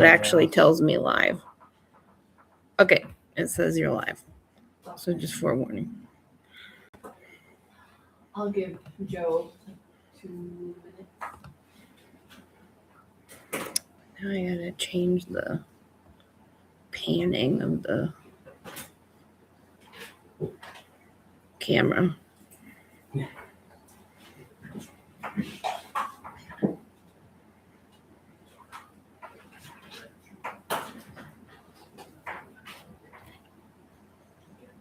It actually tells me live. Okay, it says you're live. So just forewarning. I'll give Joe 2 minutes. Now I gotta change the panning of the camera.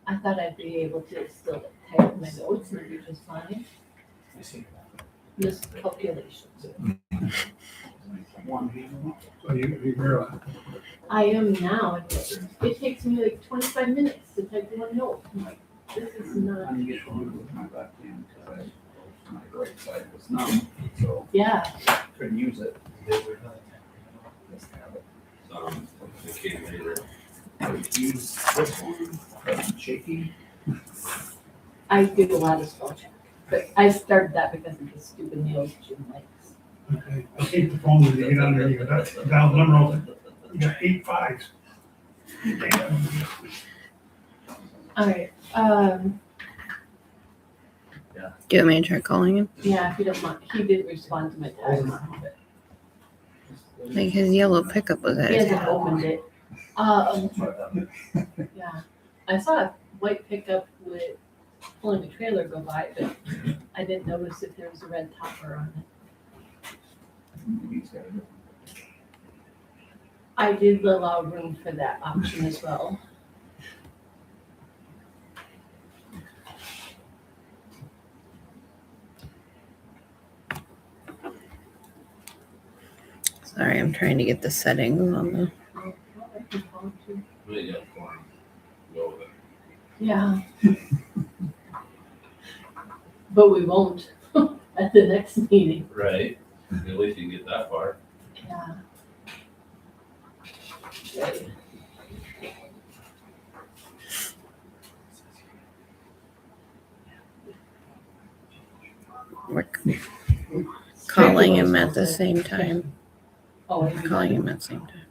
I thought I'd be able to still type my notes and it'd be just fine. Miscalculations. So you're I am now, and it takes me like 25 minutes to type one note. I'm like, this is not. my back hand because my right side was numb, so Yeah, couldn't use it. Occasionally, I would use this one, shaky. I do a lot of spell check, but I started that because of the stupid nails Jim likes. Okay, I keep the phone when you get under, you got that dial number, you got 8 5s. All right, Do you want me to try calling him? yeah, if you don't mind, he did respond to my text. Like his yellow pickup was at He his hasn't house. opened it. Yeah, I saw a white pickup with pulling a trailer go by, but I didn't notice if there was a red topper on it. I did allow room for that option as well. Sorry, I'm trying to get the settings on the. really got form. Go with it. Yeah. But we won't at the next meeting. Right. At least you can get that far. Yeah. We're calling him at the same time. Oh, We're calling him at the same time.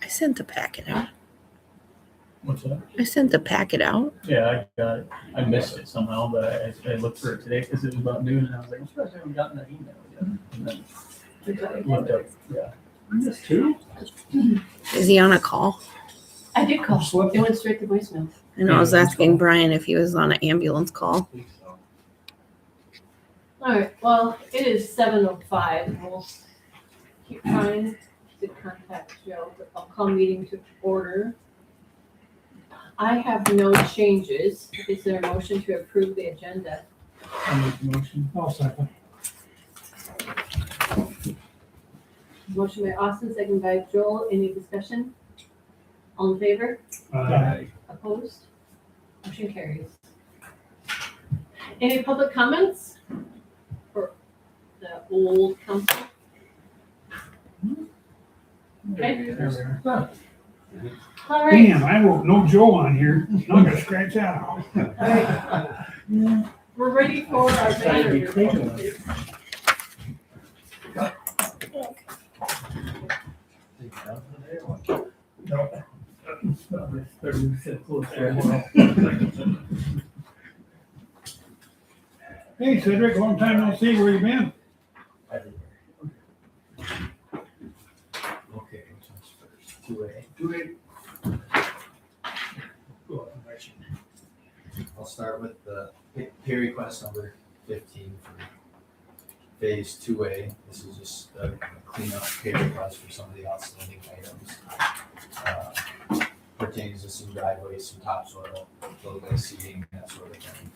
I sent the packet out. What's that? I sent the packet out. Yeah, I got it. I missed it somehow, but I looked for it today because it was about noon, and I was like, I'm surprised I haven't gotten that email yet. And then looked up, yeah. Just 2? Is he on a call? I did call. It went straight to voicemail. I know I was asking Brian if he was on an ambulance call. All right, well, it is 7:05. We'll keep trying to contact Joe, but I'll call meeting to order. I have no changes. Is there a motion to approve the agenda? I make the motion. I'll second. Motion by Austin, second by Joel. Any discussion? All in favor? Opposed? Motion carries. Any public comments for the old council? Okay, There we are. all right. Damn, I wrote no Joe on here. Now I'm gonna scratch that out. All right. We're ready for our banner. Hey Cedric, long time no see, where you been? Okay, which one's first? 2A. 2A. I'll start with the pay request number 15 for phase 2A. This is just a cleanup pay request for some of the outstanding items. Pertains to some driveways, some topsoil, roadway seeding, that sort of thing.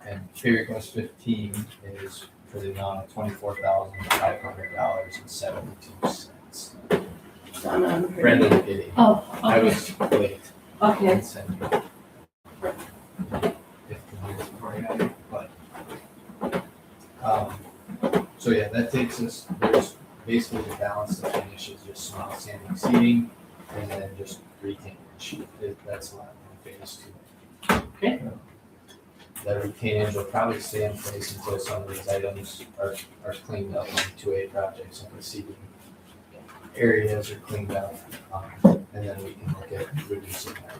And pay request 15 is for the amount of $24,500.72. Brandon kidding. Oh, I okay. was late. Okay. And send you 15 minutes before I got here, but, so yeah, that takes us, there's basically the balance to finish is just some outstanding seating and then just retainage. That's a lot in phase 2. Okay. that retainage will probably stay in place until some of these items are cleaned up on 2A projects and the seating areas are cleaned up. And then we can look at reducing that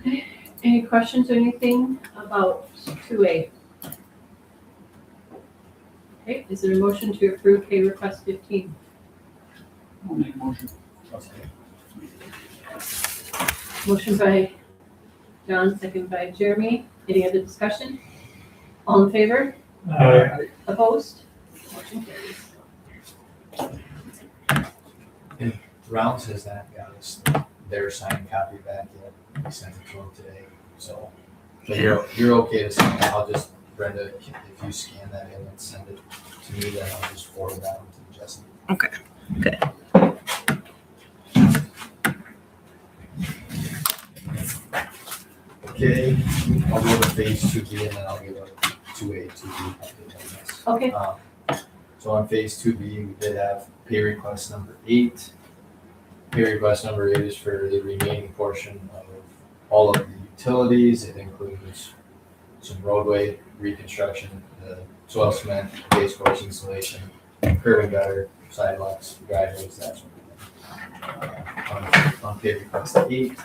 retainage. Any questions or anything about 2A? Okay, is there a motion to approve pay request 15? I'll make a motion. Motion by John, second by Jeremy. Any other discussion? All in favor? Opposed? Motion carries. Rounds has not got us their signed copy back yet. We sent it to them today, so. But you're okay to sign it. I'll just, Brenda, if you scan that in and send it to me, then I'll just forward that on to Justin. Okay. Okay, I'll go to phase 2B and then I'll give a 2A, 2B update on this. Okay, So on phase 2B, we did have pay request number 8. Pay request number 8 is for the remaining portion of all of the utilities. It includes some roadway reconstruction, the soil cement, base course installation, curb and gutter, sidewalks, driveways, that sort of thing. On pay request 8,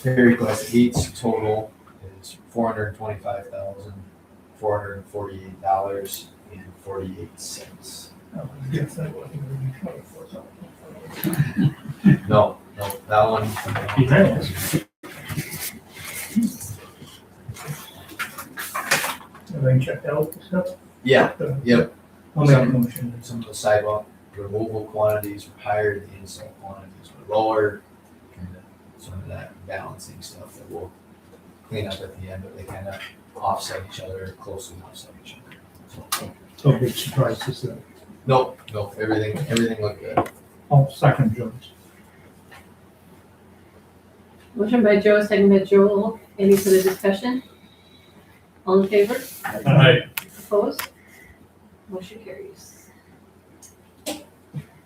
pay request 8's total is $425,448.48. Yes, that wasn't really covered for something. No, that one. Everything checked out and stuff? Yeah, yep. I'll make a motion. Some of the sidewalk removal quantities were higher, the install quantities were lower. Kind of some of that balancing stuff that we'll clean up at the end, but they kind of offset each other, closely offset each other. So big surprises there. Nope, everything looked good. I'll second Jones. motion by Joe, second by Joel. Any further discussion? All in favor? Opposed? Motion carries.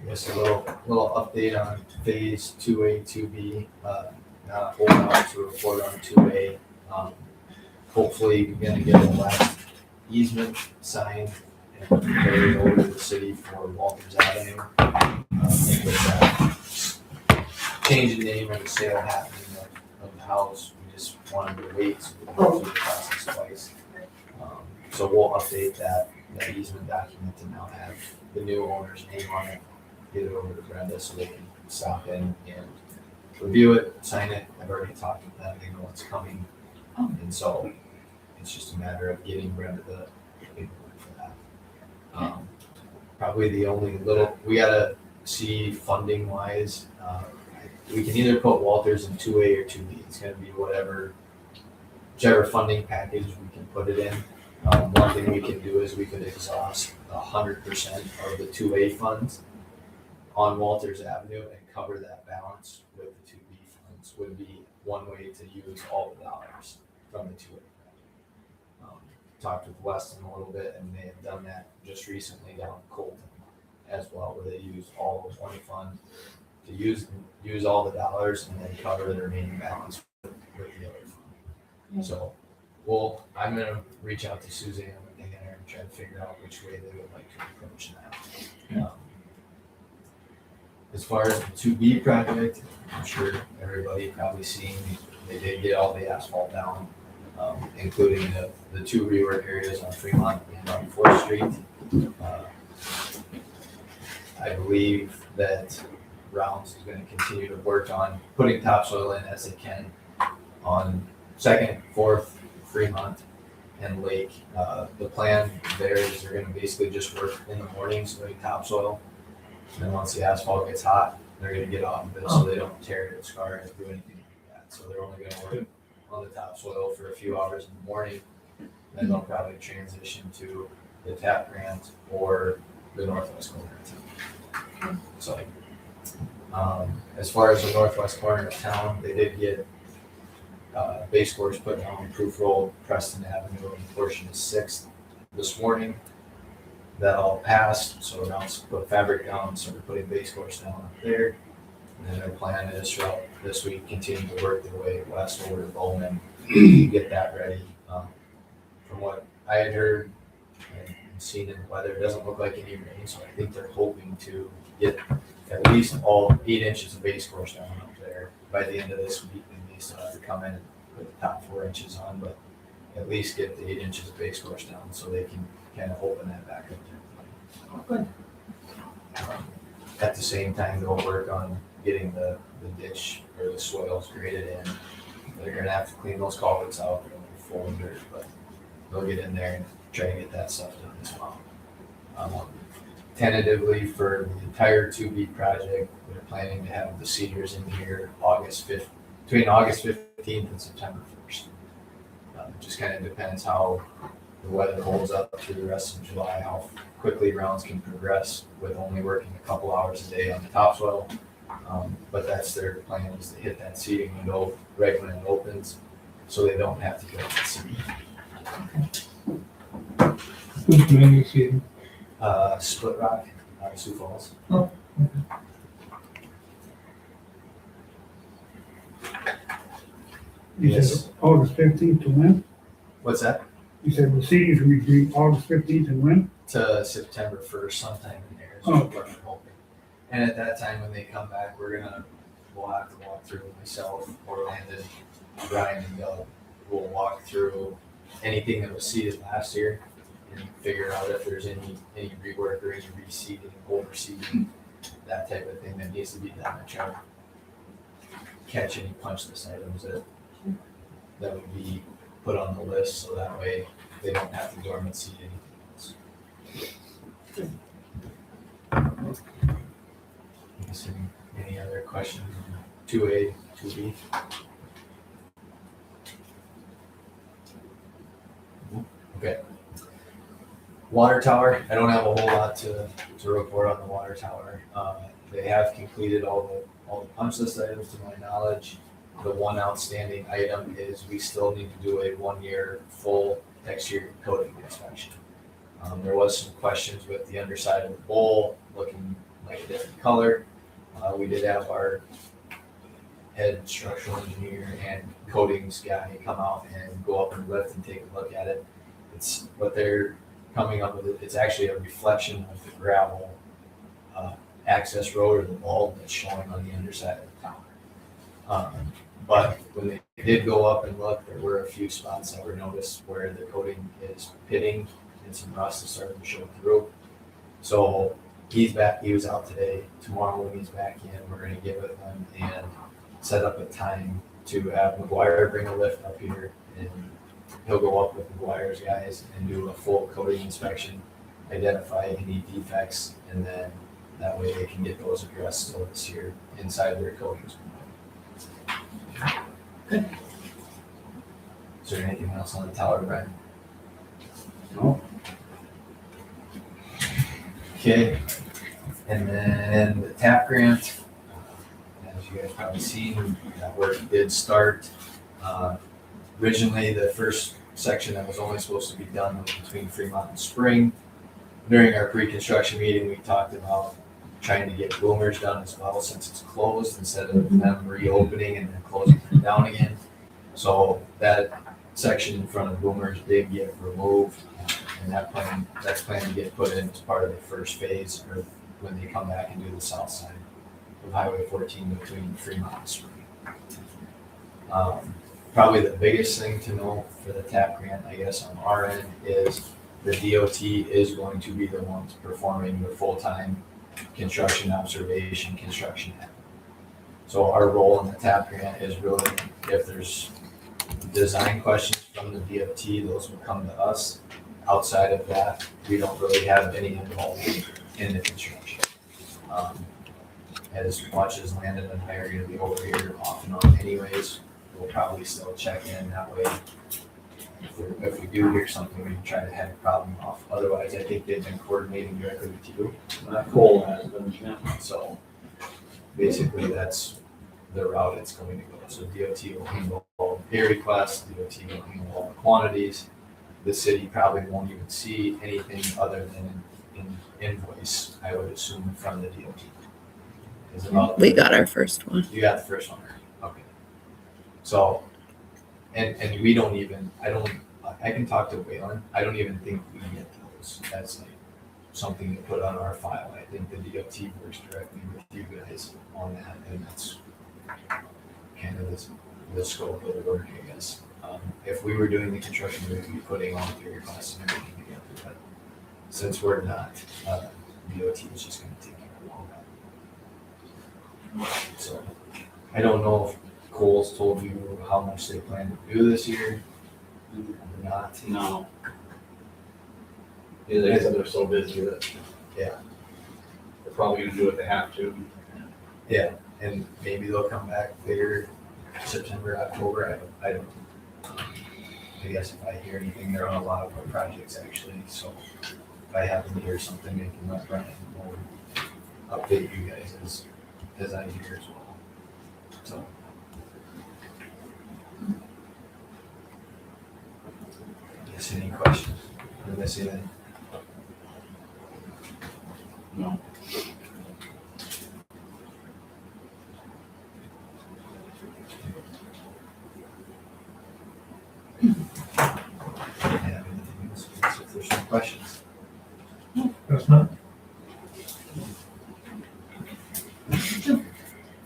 Just a little update on phase 2A, 2B, not a whole lot to report on 2A. Hopefully we're gonna get the last easement signed and carried over to the city for Walters Avenue. With that change in name and the sale happening of the house, we just wanted to wait so we can go through the process twice. So we'll update that easement document to now have the new owner's name on it, get it over to Brenda so they can stop in and review it, sign it. I've already talked with them, they know what's coming. And so it's just a matter of getting Brenda the paperwork for that. Probably the only we gotta see funding wise, we can either put Walters in 2A or 2B. It's gonna be whichever funding package we can put it in. One thing we can do is we could exhaust 100% of the 2A funds on Walters Avenue and cover that balance with the 2B funds would be one way to use all the dollars from the 2A. Talked with Weston a little bit and they have done that just recently down in Colton as well, where they used all of one fund to use all the dollars and then cover the remaining balance with the other fund. So I'm gonna reach out to Suzanne and try to figure out which way they would like to approach that. As far as the 2B project, I'm sure everybody probably seen, they did get all the asphalt down, including the 2 rework areas on Fremont and on 4th Street. I believe that Rounds is gonna continue to work on putting topsoil in as they can on 2nd, 4th, Fremont and Lake. The plan there is they're gonna basically just work in the mornings doing topsoil. And then once the asphalt gets hot, they're gonna get off of it so they don't tear it, scar it, do anything like that. So they're only gonna work on the topsoil for a few hours in the morning. Then they'll probably transition to the tap grant or the northwest corner of town. So, as far as the northwest corner of town, they did get base course put down, Proof Road, Preston Avenue, and portion of 6th this morning. That all passed, so now let's put fabric down, so we're putting base course down up there. And then their plan is throughout this week, continue to work their way west over to Bowman get that ready. From what I had heard and seen in the weather, it doesn't look like any rain, so I think they're hoping to get at least all 8 inches of base course down up there by the end of this week. And they still have to come in and put the top 4 inches on, but at least get the 8 inches of base course down so they can kind of open that back up there. Good. At the same time, they'll work on getting the ditch or the soils graded in. They're gonna have to clean those culverts out, they're gonna be full of dirt, but they'll get in there and try to get that stuff done as well. Tentatively for the entire 2B project, we're planning to have the cedars in here between August 15th and September 1st. It just kind of depends how the weather holds up through the rest of July, how quickly rounds can progress with only working a couple hours a day on the topsoil. But that's their plan, is to hit that seeding window right when it opens, so they don't have to go to seed. Who's doing the seeding? Split Rock, Sioux Falls. You Yes. said August 15th to when? What's that? You said the seeding's gonna be August 15th and when? To September 1st, sometime in there is Oh. what we're hoping. And at that time, when they come back, we'll have to walk through, myself, or Landon, Brian, and Doug. We'll walk through anything that was seeded last year and figure out if there's any rework or any reseeding, overseeding, that type of thing that needs to be done to try to catch any punch list items that would be put on the list, so that way they don't have to dormant seed anything else. Any other questions on 2A, 2B? Okay. Water tower, I don't have a whole lot to report on the water tower. They have completed all the punch list items to my knowledge. The one outstanding item is we still need to do a 1-year full exterior coating inspection. There was some questions with the underside of the bowl looking like a different color. We did have our head structural engineer and coatings guy come out and go up and lift and take a look at it. It's what they're coming up with. It's actually a reflection of the gravel access road or the bulb that's showing on the underside of the tower. But when they did go up and look, there were a few spots that were noticed where the coating is pitting and some rust is starting to show through. So he's back, he was out today. Tomorrow when he's back in, we're gonna get with him and set up a time to have McGuire bring a lift up here, and he'll go up with McGuire's guys and do a full coating inspection, identify any defects, and then that way they can get those addressed still this year inside their coatings. Good. Is there anything else on the tower, Brian? No. Okay, and then the TAP grant, as you guys probably seen, that work did start. Originally, the first section that was only supposed to be done was between Fremont and Spring. During our pre-construction meeting, we talked about trying to get Boomers done as well, since it's closed, instead of them reopening and then closing it down again. So that section in front of Boomers did get removed, and that's planned to get put in as part of the first phase, or when they come back and do the south side of Highway 14 between Fremont and Spring. Probably the biggest thing to know for the TAP grant, I guess, on our end is the DOT is going to be the ones performing the full-time construction observation, construction. So our role in the TAP grant is really, if there's design questions from the DOT, those will come to us. Outside of that, we don't really have any involvement in the construction. As much as Landon and I are gonna be over here off and on anyways, we'll probably still check in that way. If we do hear something, we can try to head a problem off. Otherwise, I think they've been coordinating directly with you. Cole has been, yeah. So basically, that's the route it's going to go. So DOT will handle all the pay requests, DOT will handle all the quantities. The city probably won't even see anything other than an invoice, I would assume, from the DOT. Is about, We got our first one. you got the first one, right? Okay. So And we don't even, I can talk to Waylon, I don't even think we get those as like something to put on our file. I think the DOT works directly with you guys on that, and that's kind of the scope of the work, I guess. If we were doing the construction, we would be putting all the costs and everything together, but since we're not, DOT is just gonna take care of all that. So, I don't know if Cole's told you how much they plan to do this year, or not. No. Yeah, they said they're so busy that. Yeah. They're probably gonna do what they have to. Yeah, and maybe they'll come back later, September, October, I don't know. I guess if I hear anything, they're on a lot of our projects actually, so if I happen to hear something, I can let Brian know, and update you guys as I hear as well. So. Guess any questions? Did I say that? No. Yeah, anything else? If there's some questions. That's not,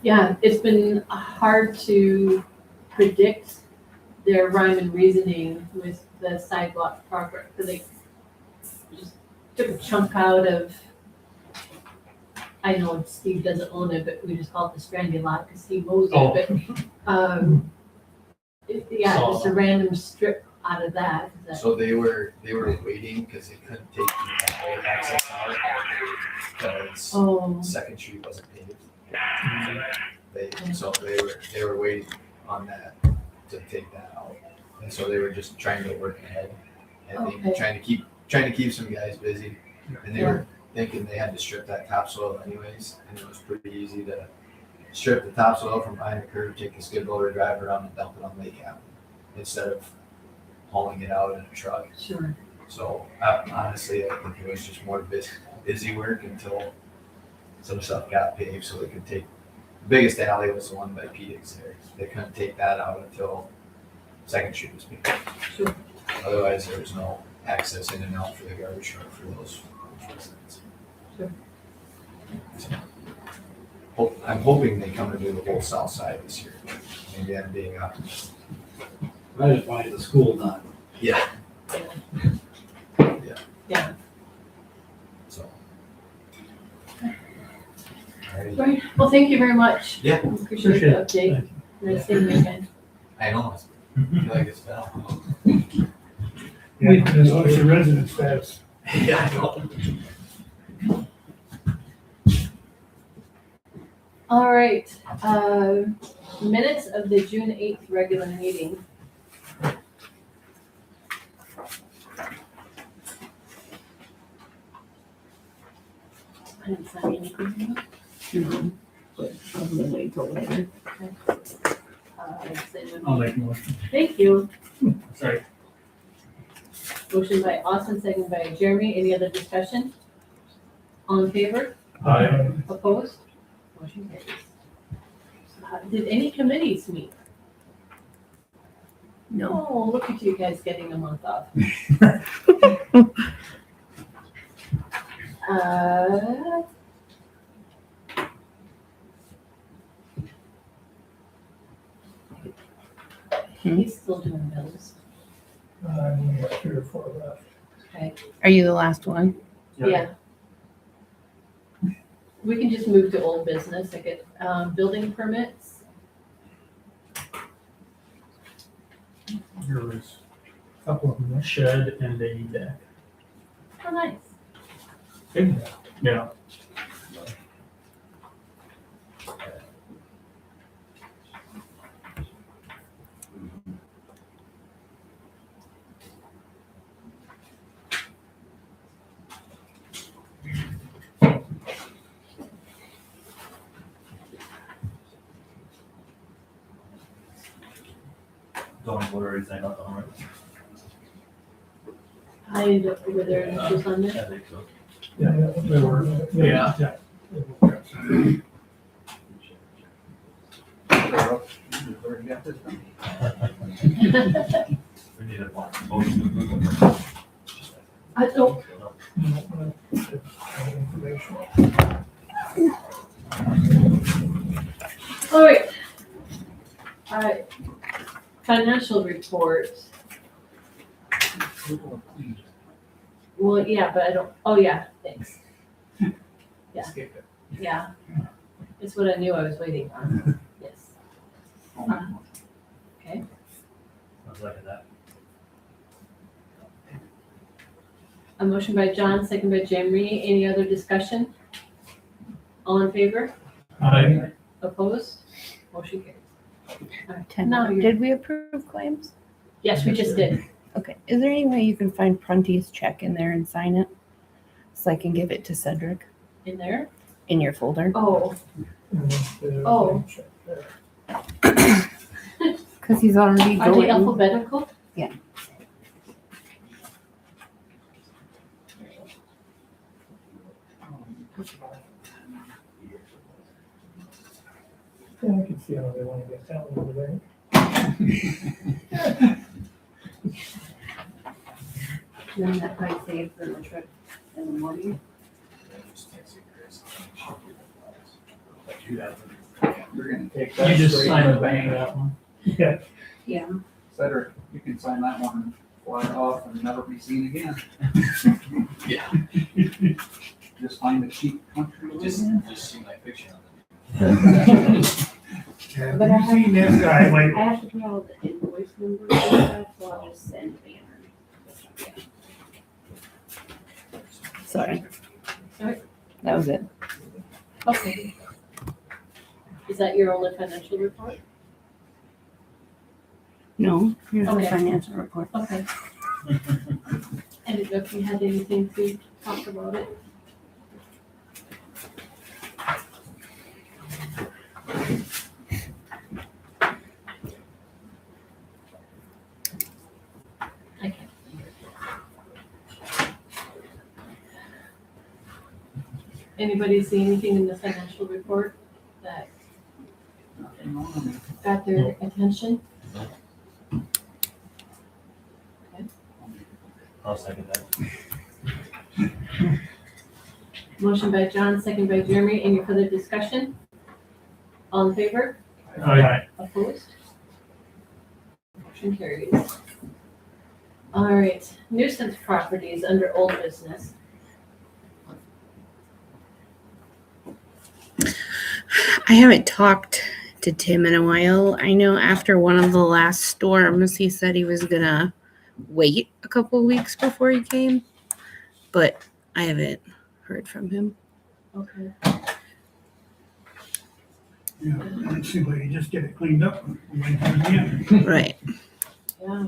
Yeah, it's been hard to predict their rhyme and reasoning with the sidewalk project, because they just took a chunk out of, I know Steve doesn't own it, but we just call it the Strandy lot because he mows Oh. it, but, yeah, just a random strip out of that. Is that- So they were waiting because they couldn't take the highway access out because Oh, Second Street wasn't paved. They were waiting on that to take that out. And so they were just trying to work ahead. I think Okay. trying to keep some guys busy. And they were thinking they had to strip that topsoil anyways, and it was pretty easy to strip the topsoil from behind the curb, take the skid loader, drive around and dump it on Lake Avenue instead of hauling it out in a truck. sure. So honestly, I think it was just more busy work until some stuff got paved so they could take, the biggest alley was the one by Pedix there. They couldn't take that out until Second Street was paved. Sure. Otherwise, there was no access in and out for the garbage truck for those residents. Sure. So, I'm hoping they come and do the whole south side this year. Maybe I'm being optimistic. I just wanted the school done. Yeah. Yeah. So. Alrighty. Right, well, thank you very much. Yeah. Appreciate the update. Nice seeing you again. I know, I feel like it's been a while. yeah, that's what the residents says. Yeah, I know. All right, minutes of the June 8th regular meeting. I didn't sign anything. No, but I'm gonna wait till later. I'll make a motion. Thank you. Sorry. Motion by Austin, second by Jeremy. Any other discussion? All in favor? Aye. Opposed? Motion carries. Did any committees meet? No. Oh, look at you guys getting a month off. He's still doing bills. We got 3 or 4 left. Okay, Are you the last one? yeah. We can just move to old business, I get, building permits. There was A couple of them, a shed and a deck. Oh, nice. big. Yeah. Don't worry, anything about the home. I ended up over there and just on I there. think so. Yeah, they were. Yeah. They were. got this done. We need a motion. I don't, all right. All right. Financial reports. Well, yeah, but I don't, oh yeah, thanks. Yeah. Skip it. Yeah. It's what I knew I was waiting on. Yes. Okay. Sounds like that. A motion by John, second by Jamie. Any other discussion? All in favor? Aye. Opposed? Motion carries. All right. 10. Now you're- Did we approve claims? Yes, we just did. Okay. Is there any way you can find Prunty's check in there and sign it? So I can give it to Cedric In there? in your folder? Oh, oh. Because he's already Are they going. alphabetical? Yeah. Yeah, I can see how they want to get that one over there. Then that might save for the trip in the morning. You're gonna take that. You just straight signed to the bank that one. Yeah. Yeah. Cedric, you can sign that one and fly off and never be seen again. Yeah. Just find a cheap country. Just see my picture on Yeah, But I have you seen this guy, like, I have to put all the invoice numbers and stuff, so I'll just send Banner. Sorry. Sorry. That was it. Okay. Is that your only financial report? No, here's the Okay. financial report. Okay. I didn't know if you had anything to talk about it. Okay. Anybody see anything in the financial report that Nothing on it. got their attention? I'll second that. Motion by John, second by Jeremy. Any further discussion? All in favor? Aye. Opposed? Motion carries. All right, nuisance properties under old business. I haven't talked to Tim in a while. I know after one of the last storms, he said he was gonna wait a couple weeks before he came, but I haven't heard from him. Okay. Yeah, and it seems like you just get it cleaned up and wait for the end. Right. Yeah,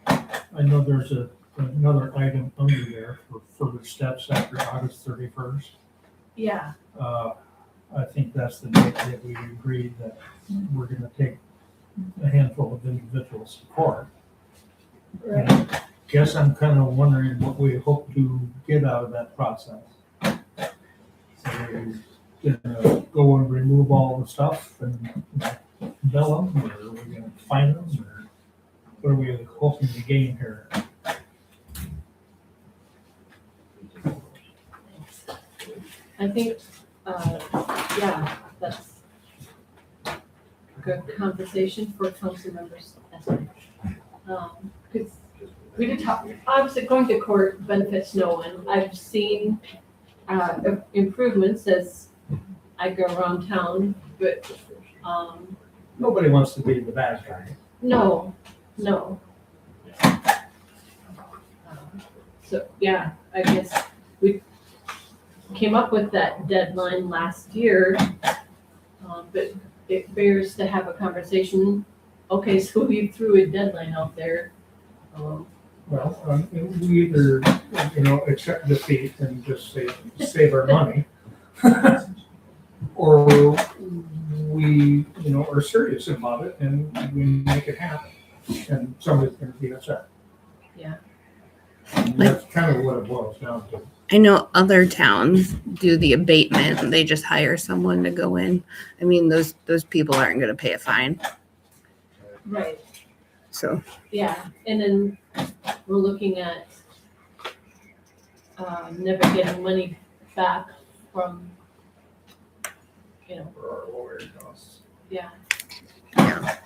I know there's another item under there for further steps after August 31st. yeah, I think that's the date that we agreed that we're gonna take a handful of individuals to court. right. Guess I'm kind of wondering what we hope to get out of that process. So we're gonna go and remove all the stuff and bill them, or are we gonna fine them, or what are we hoping to gain here? I think, yeah, that's good conversation for council members. Because we did talk, obviously going to court benefits no one. I've seen improvements as I go around town, but, Nobody wants to be the bad guy. no. So, yeah, I guess we came up with that deadline last year, but it bears to have a conversation. Okay, so we threw a deadline out there. Well, we either, accept defeat and just save our money. Or we, are serious about it and we make it happen. And somebody's gonna be upset. Yeah. And that's kind of what it boils down to. I know other towns do the abatement and they just hire someone to go in. I mean, those people aren't gonna pay a fine, Right, so. yeah, and then we're looking at never getting money back from, For our lawyer costs. yeah. Yeah.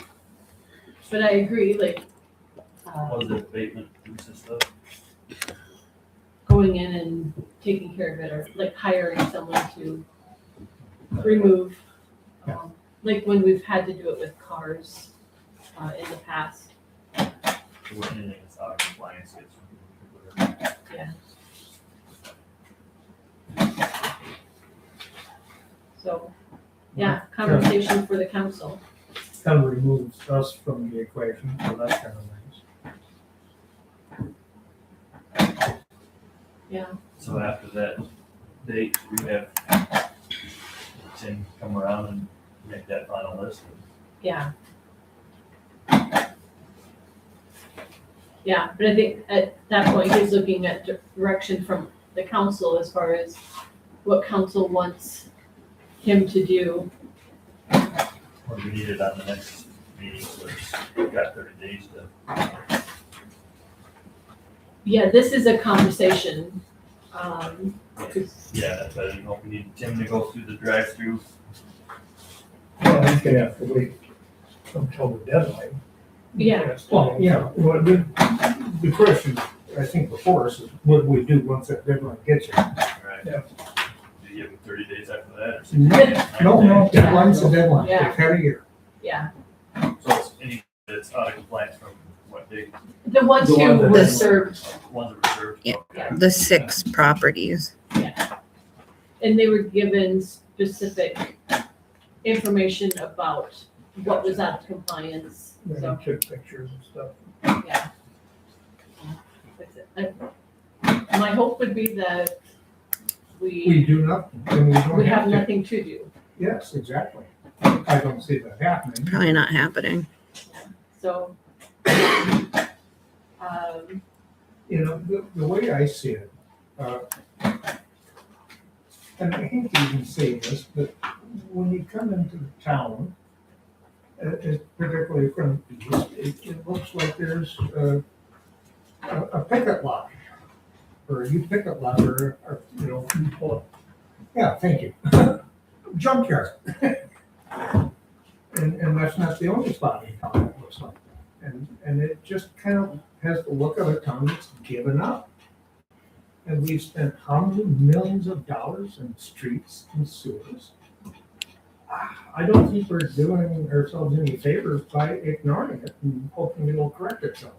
But I agree, like, What does the abatement consist of? going in and taking care of it, or like hiring someone to remove. Like when we've had to do it with cars, in the past, Anything that's out of compliance gets removed. yeah. So, yeah, conversation for the council. Kind of removes us from the equation, so that's kind of nice. Yeah, So after that date, we have Tim come around and make that final list. yeah. Yeah, but I think at that point, he's looking at direction from the council as far as what council wants him to do. Or we need it on the next meeting, so we've got 30 days to. Yeah, this is a conversation. 'Cause- Yeah, but I know we need Tim to go through the drive-through. Well, he's gonna have to wait until the deadline. Yeah. Well, yeah, well, the question, I think before us is what do we do once that deadline gets here? Right. Yeah. Do you give him 30 days after that or No, deadline's a deadline, Yeah. they've had a year. Yeah, So it's any that's out of compliance from what date? the ones The who one that- were served, Ones that were served? Yeah. Okay. The 6 properties. and they were given specific information about what was out of compliance, They so, took pictures and stuff. yeah. That's it. My hope would be that We do nothing, and we don't we have have to. nothing to do, Yes, exactly. I don't see that happening. Probably not happening. so. You know, the way I see it, and I hate to even say this, but when you come into the town, particularly from the east, it looks like there's a picket lot. Or a youth picket lot, or, you know, you pull it. Yeah, thank you. Junkyard. And that's not the only spot in town that looks like that. And it just kind of has the look of a town that's given up. And we've spent how many millions of dollars in streets and sewers? I don't think we're doing ourselves any favors by ignoring it and hoping it'll correct itself.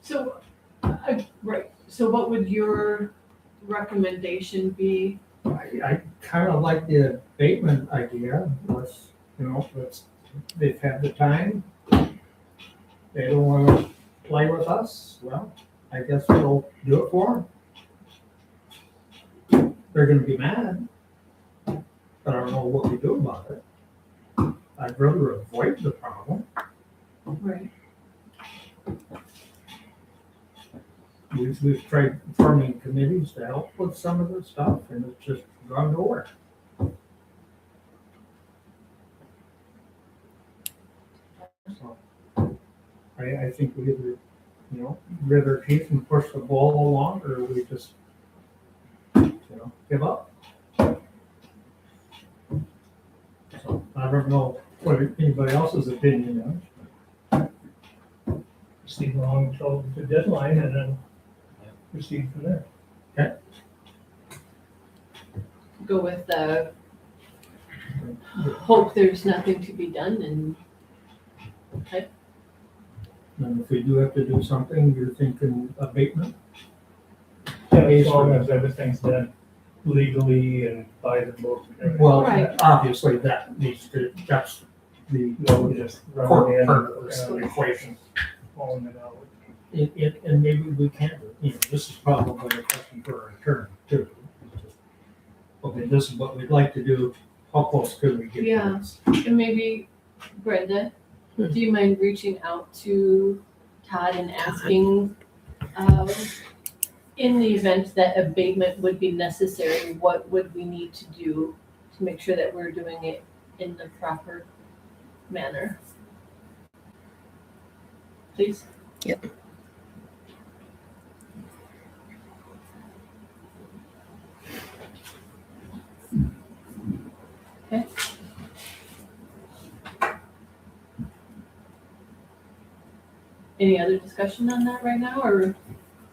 So, right, so what would your recommendation be? I kind of like the abatement idea, with, you know, they've had the time. They don't want to play with us, well, I guess we'll do it for them. They're gonna be mad, but I don't know what we do about it. I'd rather avoid the problem. Right. We've tried forming committees to help with some of this stuff, and it's just gone nowhere. So, I think we either, you know, grit our teeth and push the ball along, or we just, you know, give up. So, I don't know what anybody else's opinion is. Proceed along until the deadline and then proceed from there. Go with the hope there's nothing to be done and, And if we do have to do something, you're thinking abatement? Yeah, as long as everything's done legally and by the book. and everything. Well, Right. obviously that needs to, that's the No, just court running in, part of this equation. pulling it out. And maybe we can, you know, this is probably a question for our attorney too. Okay, this is what we'd like to do, how close could we get to Yeah. this? and maybe Brenda, do you mind reaching out to Todd and asking, In the event that abatement would be necessary, what would we need to do to make sure that we're doing it in the proper manner? Please? Yep. Okay. Any other discussion on that right now, or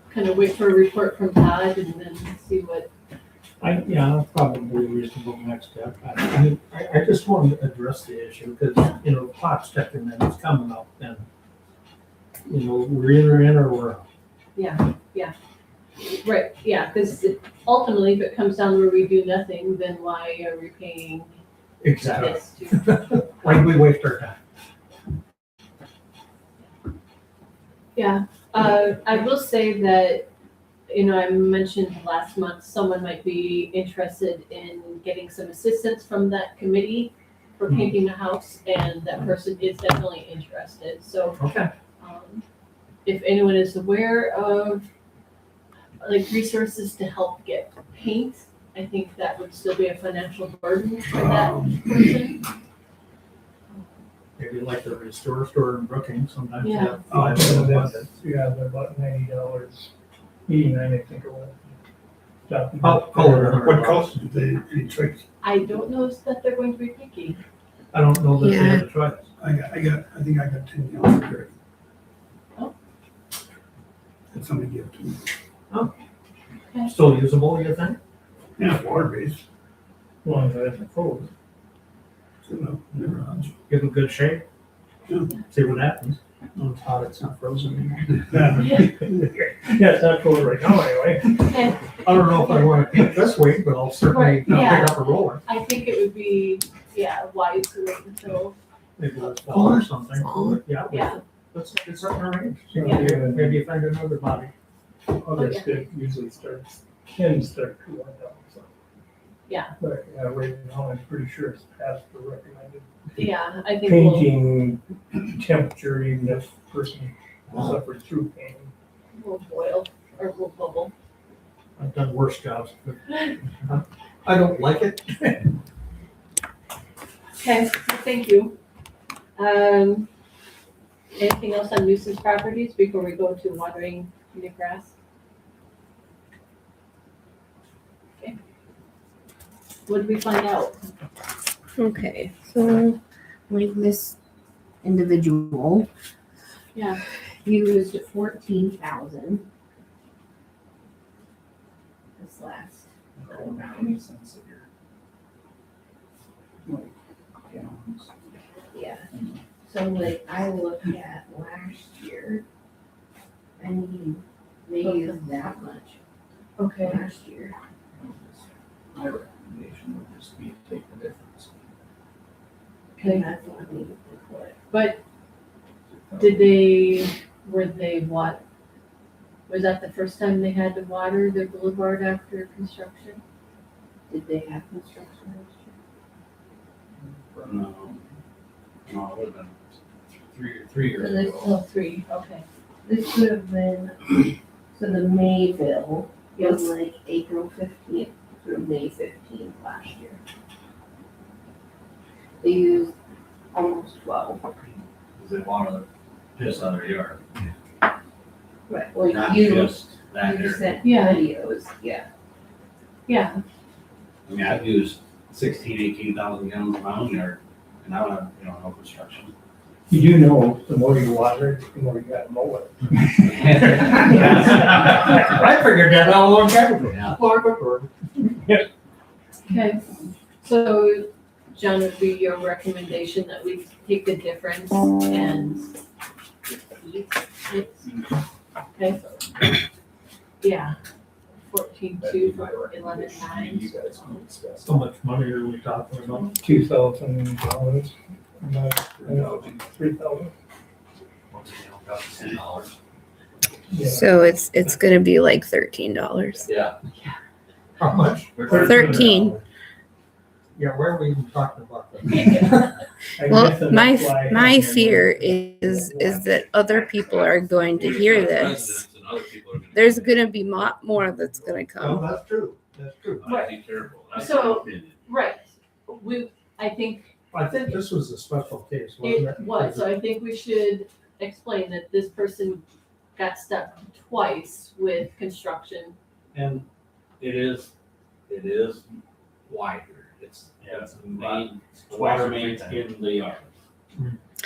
kind of wait for a report from Todd and then see what? Yeah, that's probably a reasonable next step. I just wanted to address the issue because, the clock's ticking and it's coming up and, we're either in or we're out. Yeah, right, yeah, because ultimately, if it comes down where we do nothing, then why are we paying Exactly. this to? Why do we waste our time? Yeah, I will say that, I mentioned last month, someone might be interested in getting some assistance from that committee for Mhm. painting a house, and that person is definitely interested, so. Okay. If anyone is aware of, like, resources to help get paint, I think that would still be a financial burden for that person. Maybe like the restore store in Brookings, sometimes you Yeah. have Oh, five so in that's, abundance. yeah, they're about $90 $89, I think it was. What cost did they, any tricks? I don't know that they're going to be picky. I don't know that they have a choice. I think I got 10 gallons of grit. Oh. That somebody gave to me. Still usable, you think? Yeah, it's water based. As long as it isn't cold. So no, never runs. Give it a good shake. Yeah. See what happens. No, it's hot, it's not frozen anymore. Yeah, it's not cold right now anyway. And I don't know if I want to keep this week, but I'll certainly Right, pick yeah. up a roller. I think it would be, wise to wait until, Maybe this fall or something. Fall. Yeah. yeah, It's something arranged. Yeah. Maybe you find another body. August, it usually can start cooling down, so. Yeah. But, right now, I'm pretty sure it's past the recommended yeah, I think we'll, painting temperature, even if person suffered through painting. we'll boil, or we'll bubble. I've done worse jobs, but I don't like it. Okay, well, thank you. Anything else on nuisance properties before we go to watering the grass? Okay. What did we find out? Okay, so like this individual Yeah. used 14,000 this last go around. Yeah, so like I looked at last year and they used that much Okay. last year. My recommendation would just be take the difference. And that's what I needed to put. But were they what? Was that the first time they had to water their boulevard after construction? Did they have construction last year? No, it would have been 3 years So this, ago. Oh, 3, okay. this could have been, so the May bill was Yes. like April 15th through May 15th last year. They used almost 12. Because they wanted to piss on their yard. Right. Well, Not you just that you here. sent Yeah. videos, yeah. Yeah, I mean, I've used 18,000 gallons of my own yard, and I don't have, no construction. You do know, the more you water, the more you gotta mow it. I figured that out a long time ago. Yeah. okay. So, John, would be your recommendation that we take the difference and eat it? Okay. Yeah. 14.2 for 11.9. You guys can discuss. So much money are we talking about? $2,000, about 3,000. $10. Yeah. So it's gonna be like $13. Yeah. How much? 13. Yeah, where are we even talking about that? I Well, guess that's why I my have fear is that other people are going to hear this Residents and other people are gonna. There's gonna be more that's gonna Oh, come. that's true, that's true. Might be terrible. That's So- my opinion. Right, I think I think this was a special case, wasn't it? it was, so I think we should explain that this person got stuck twice with construction. And it is wider. It's the main, the water main's in the yard.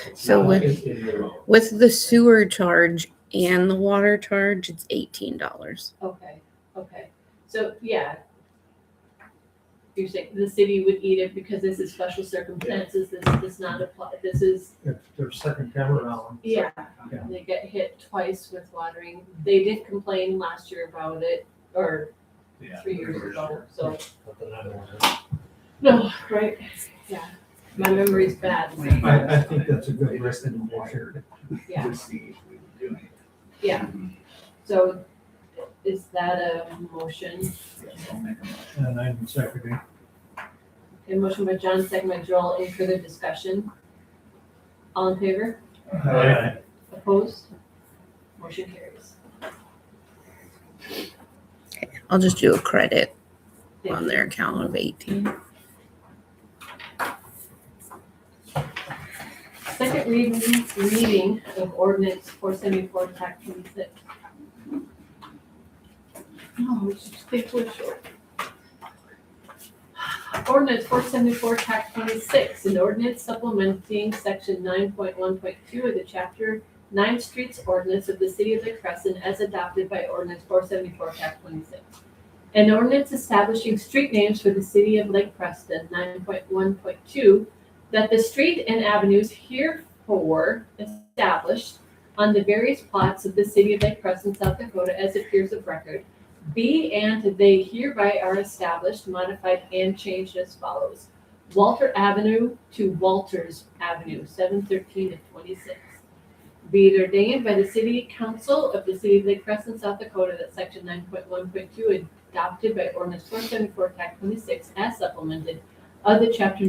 It's So not with- in the road. With the sewer charge and the water charge, it's $18. Okay, so, yeah. You're saying the city would eat it because this is special circumstances, this does not apply, this is, It's their second time around. yeah. Yeah. They get hit twice with watering. They did complain last year about it, or Yeah. 3 years ago, so. But then I don't wanna- No, right, yeah, my memory's bad, I think that's a good recommendation. yeah, To see if we were doing it. yeah. So is that a motion? Yes, I'll make a motion. And I'm seconding. A motion by John, second by Joel, any further discussion? All in favor? Aye. Opposed? Motion carries. I'll just do a credit Thank on you. their account of 18. Second reading of ordinance 474, tax 26. No, we should stick with short. Ordinance 474, tax 26, an ordinance supplementing section 9.1.2 of the chapter 9 Streets ordinance of the city of Lake Crescent as adopted by ordinance 474, tax 26. An ordinance establishing street names for the city of Lake Preston, 9.1.2, that the street and avenues herefore established on the various plots of the city of Lake Crescent, South Dakota, as appears of record, be and they hereby are established, modified, and changed as follows. Walter Avenue to Walters Avenue, 713 to 26. Be it ordained by the City Council of the City of Lake Crescent, South Dakota, that section 9.1.2 adopted by ordinance 474, tax 26, as supplemented, of the chapter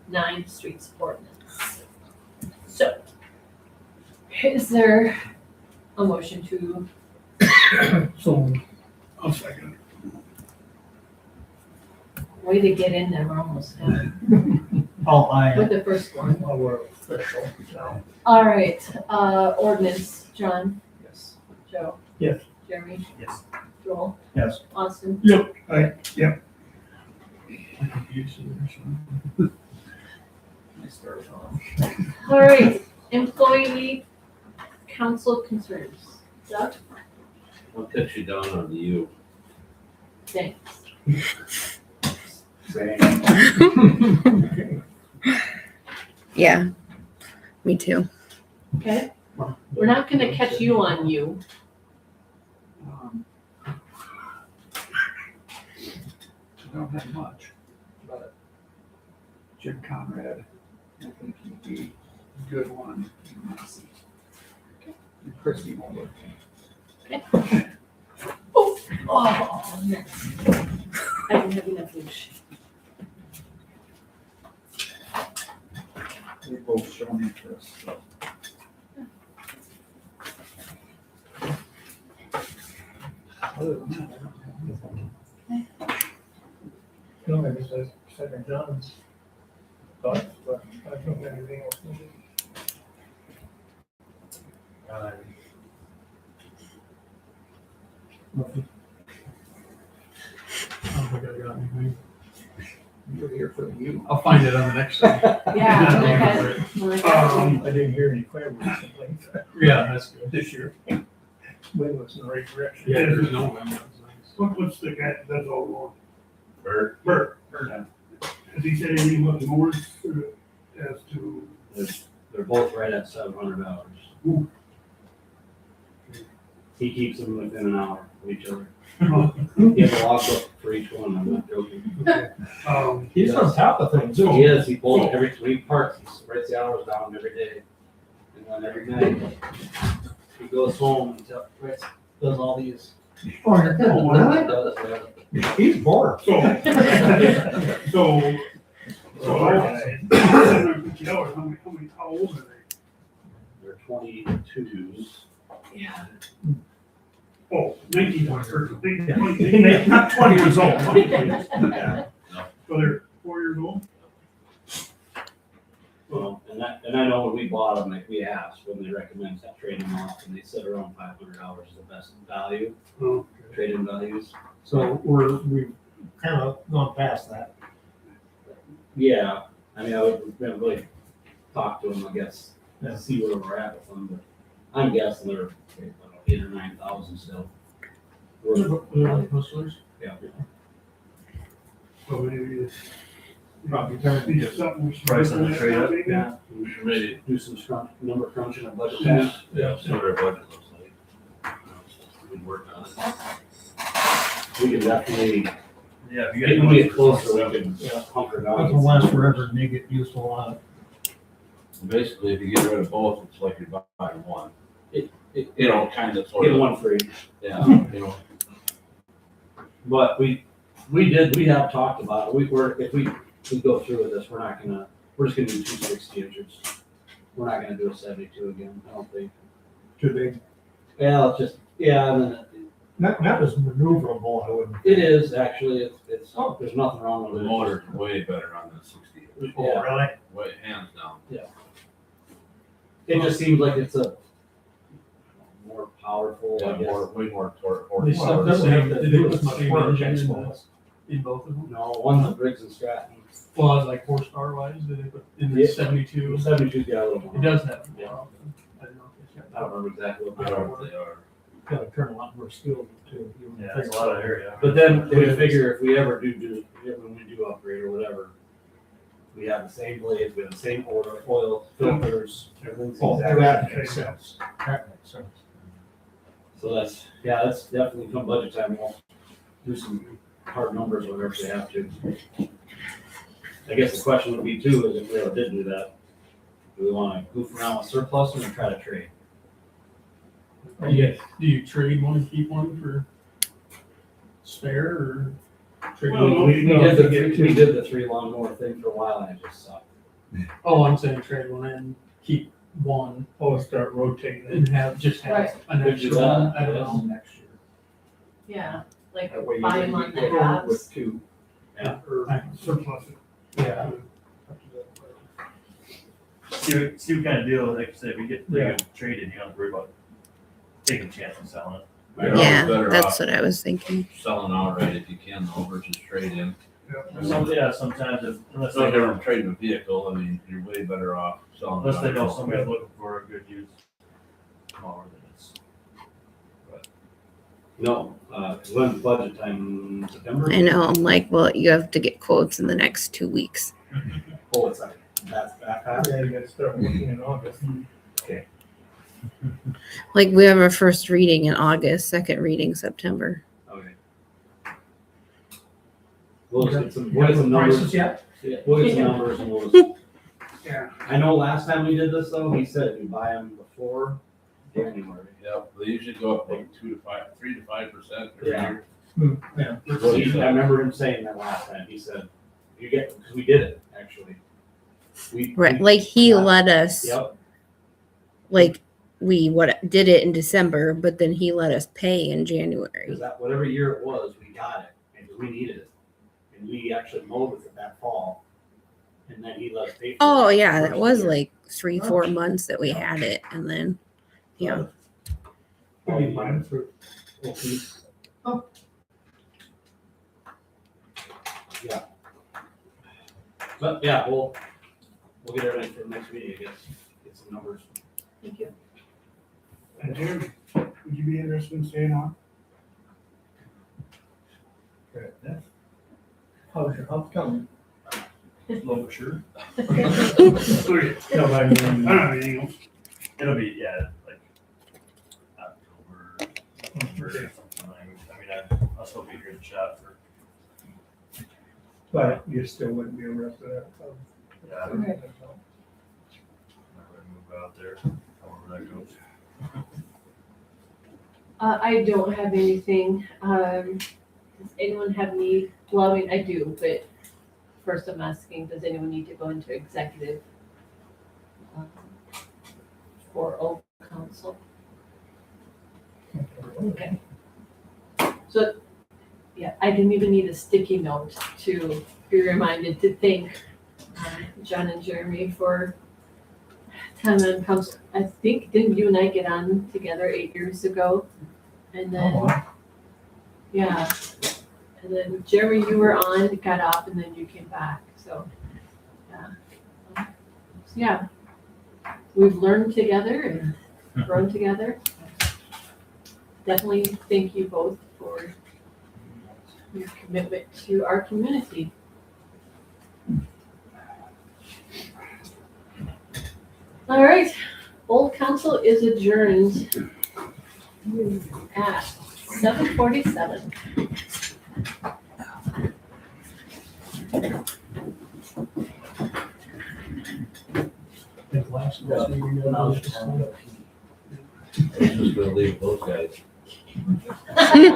9 streets ordinance. So, is there a motion to, So, I'll second way to get in there, we're almost done with the first one. oh, we're official now. All right, ordinance, John, Yes. Joe. Yes. Jeremy. Yes. Joel. Yes. Austin. Yep, yep. I start on. All right, employee council concerns. Doug, I'll cut you down on you. thanks. Same. Yeah, me too. Okay, we're not gonna catch you on you. I don't have much, but Jim Conrad, I think he'd be a good one in my seat. And Christie Mulder. Oh, yes. I don't have enough fish. They both shown interest, so. Other than that, I don't have anything. No, I guess I second John's thoughts, but I don't have anything else. I don't think I got anything. You're here for you. I'll find it on the next one. Yeah, when I had- I didn't hear any fireworks complaints Yeah, that's good. this year. Wind was in the right direction. Yeah, there's no one. That's nice. What's the guy, that's all wrong. Bert, Bert, has he said anything about the mowers as to? they're both right at $700. Ooh. He keeps them within an hour of each other. He has a logbook for each one, I'm not joking. He's on top of things, He too. is, he pulls it every 3 parts, he writes the hours down every day. And then every night, he goes home and does all these. Oh, you're kidding, really? Does, He's bored. So, $750, how old are they? They're 22s. Yeah. Oh, Not 20 years old. 20, please. Yeah. So they're 4 years old? Well, and I know when we bought them, like we asked when they recommend that trading them off, and they said around $500 is the best value, Oh, trade-in values. So we've kind of gone past that. Yeah, I mean, I would really talk to them, I guess, Yeah. see where we're at with them, but I'm guessing they're 8,000 or 9,000 still. Hustlers? Yeah. So maybe Probably turn. it's something. Price on the trade up, Yeah, Ready. do some number crunching and budget that. Yeah, see what our budget looks like. We can work on it. We can definitely, Yeah, if you when we get closer, we can Yeah. hunker That down. will last forever and they get useful on it. Basically, if you get rid of both, it's like you're buying one. It- You know, kind of, sort Get of, one free. yeah, you know. But we have talked about it. If we go through with this, we're just gonna do 260 inches. We're not gonna do a 72 again, I don't think. Too big. Yeah, it's just, yeah, and then That was maneuverable, I wouldn't. it is actually, it's, there's nothing wrong The with it. motor's way better on the 60, Yeah. Really? way hands down. It just seems like it's a more powerful, I Yeah, guess. way more torque. They horsepower. doesn't have to do with Same much engine engine in in both of them? No, one's a Briggs and Stratton. Well, I was like horsepower wise, did they put in the Yeah. 72? 72's got a little more. It does have. Yeah. I don't know if it's got. I don't remember exactly what I they don't are. know what they are. Gotta turn a lot more skilled too. Yeah, it's a lot of area. But then we figure if we ever when we do upgrade or whatever, we have the same blades, we have the same oil, filters, everything's Oh, exactly. that makes sense. That makes sense. So that's definitely come budget time, we'll do some hard numbers whenever we have to. I guess the question would be too, is if we ever did do that, do we wanna goof around with surplus or try to trade? Do you trade one and keep one for spare or? Trade Well, one? We did the 3 lawnmower thing for a while and it just sucked. Oh, I'm saying trade one and keep one Oh, start rotating it. and just Right. have an Could do extra that, one. I don't yes. know. Next year. Yeah, like That way you buy them can on the go apps. with 2. Yeah. Or surplus it. Yeah. See what kind of deal, like I said, we get traded, you don't have to worry about taking a chance on selling it. You're always Yeah, better that's off what I was thinking. selling outright if you can, though, versus trade in. Sometimes unless It's no they different know, from trading a vehicle. I mean, you're way better off selling. it unless they know outright. somebody's looking for a good use. Smaller than it's. No, when's budget time, September? I know, I'm like, well, you have to get quotes in the next 2 weeks. Oh, it's like, that's that fast? Yeah, you gotta start working in August. Like we have our first reading in August, second reading September. Okay. We'll get some numbers. Prices yet? Yeah, we'll get some numbers and we'll just. Yeah. I know last time we did this though, he said you buy them before January. Yep, they usually go up like 3 to 5% every Yeah. year. Yeah. Well, I remember him saying that last time, he said, you get, because we did it, actually. Right, like he let us, Yep, like we did it in December, but then he let us pay in January. because that, whatever year it was, we got it, and we needed it. And we actually mowed with it that fall. And then he let us pay for it. Oh yeah, that first was year. like 3-4 months that we had it, and then yeah. What do you buy for? Yeah. But yeah, we'll get everything for the next meeting, I guess, get some numbers. Thank you. And Jeremy, would you be interested in staying on? How's your health coming? Slow but sure. Okay. No, but I I don't mean, have anything else. it'll be, yeah, like October, November, something like, I mean, I'll still be here in the shop for, But you still wouldn't be arrested at that. yeah, I'm Okay. not gonna move out there, however that goes. I don't have anything. Does anyone have any, well, I mean, I do, but first I'm asking, does anyone need to go into executive for Old Council? Okay. So, yeah, I didn't even need a sticky note to be reminded to thank John and Jeremy for time on council. I think, didn't you and I get on together 8 years ago? And then, yeah, and then Jeremy, you were on, got off, and then you came back, so, yeah. So, yeah, we've learned together and grown together. Definitely thank you both for your commitment to our community. All right, Old Council is adjourned at 7:47. think last meeting, I was just gonna leave those guys. I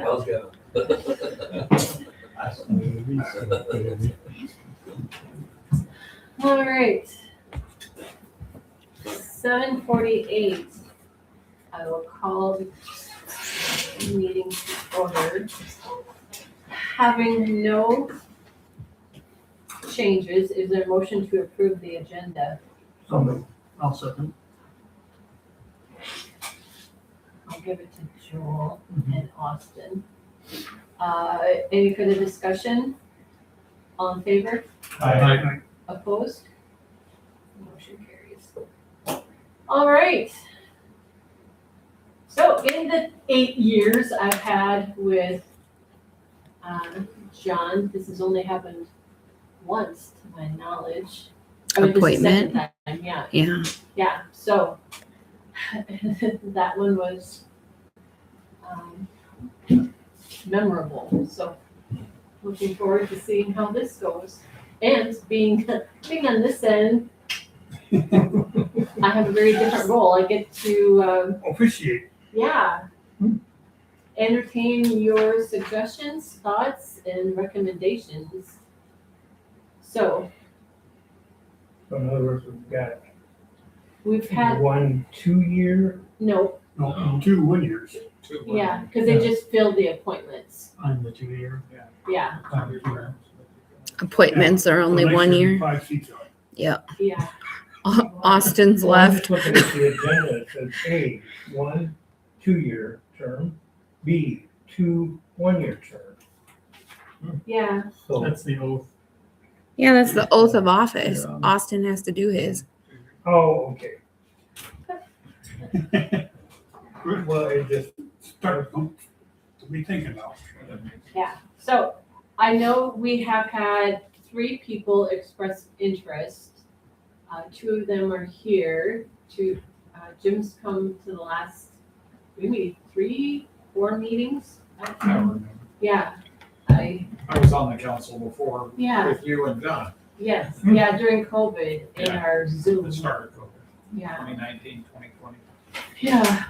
was gonna. All right. 7:48. I will call the meeting to order. Having no changes, is there a motion to approve the agenda? I'll second. I'll give it to Joel and Austin. Any further discussion? All in favor? Aye. Opposed? Motion carries. All right. So in the 8 years I've had with John, this has only happened once to my knowledge. I mean, this is the second time, yeah. Yeah. Yeah, so that one was memorable. So looking forward to seeing how this goes. And being on this end, I have a very different role. I get to, Officiate. yeah, entertain your suggestions, thoughts, and recommendations. So So in other words, we've got we've had, 1 2-year. no, No, 2 1 years. yeah, because they just filled the appointments. I'm the 2 year. Yeah, Appointments are only So next 1 year. 5 seats are. Yeah. yeah. Austin's Well, I'm left. just looking at the agenda, it says A, 1 2-year term, B, 2 1-year term. Yeah, So That's the oath. Yeah, that's the oath of office. Yeah. Austin has to do his. oh, okay. Well, it just Start to be thinking about. yeah. So I know we have had 3 people express interest. 2 of them are here. Jim's come to the last, maybe 3, 4 meetings. I don't remember. Yeah, I was on the council before yeah, with you and John. yes, yeah, during COVID in our Zoom. It started COVID, Yeah, 2019, 2020. yeah.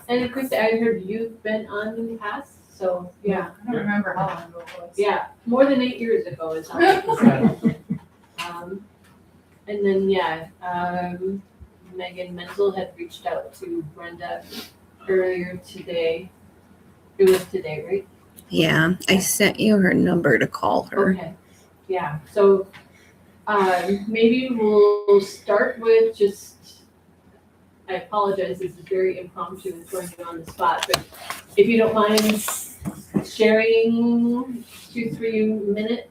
And of course, I heard you've been on in the past, so yeah, I don't remember how long ago it was. yeah, more than 8 years ago is all I can say. And then, yeah, Megan Menzel had reached out to Brenda earlier today. It was today, right? Yeah. I sent you her number to call her. Okay, yeah, so, maybe we'll start with just, I apologize, this is very impromptu and throwing you on the spot, but if you don't mind sharing 2-3 minutes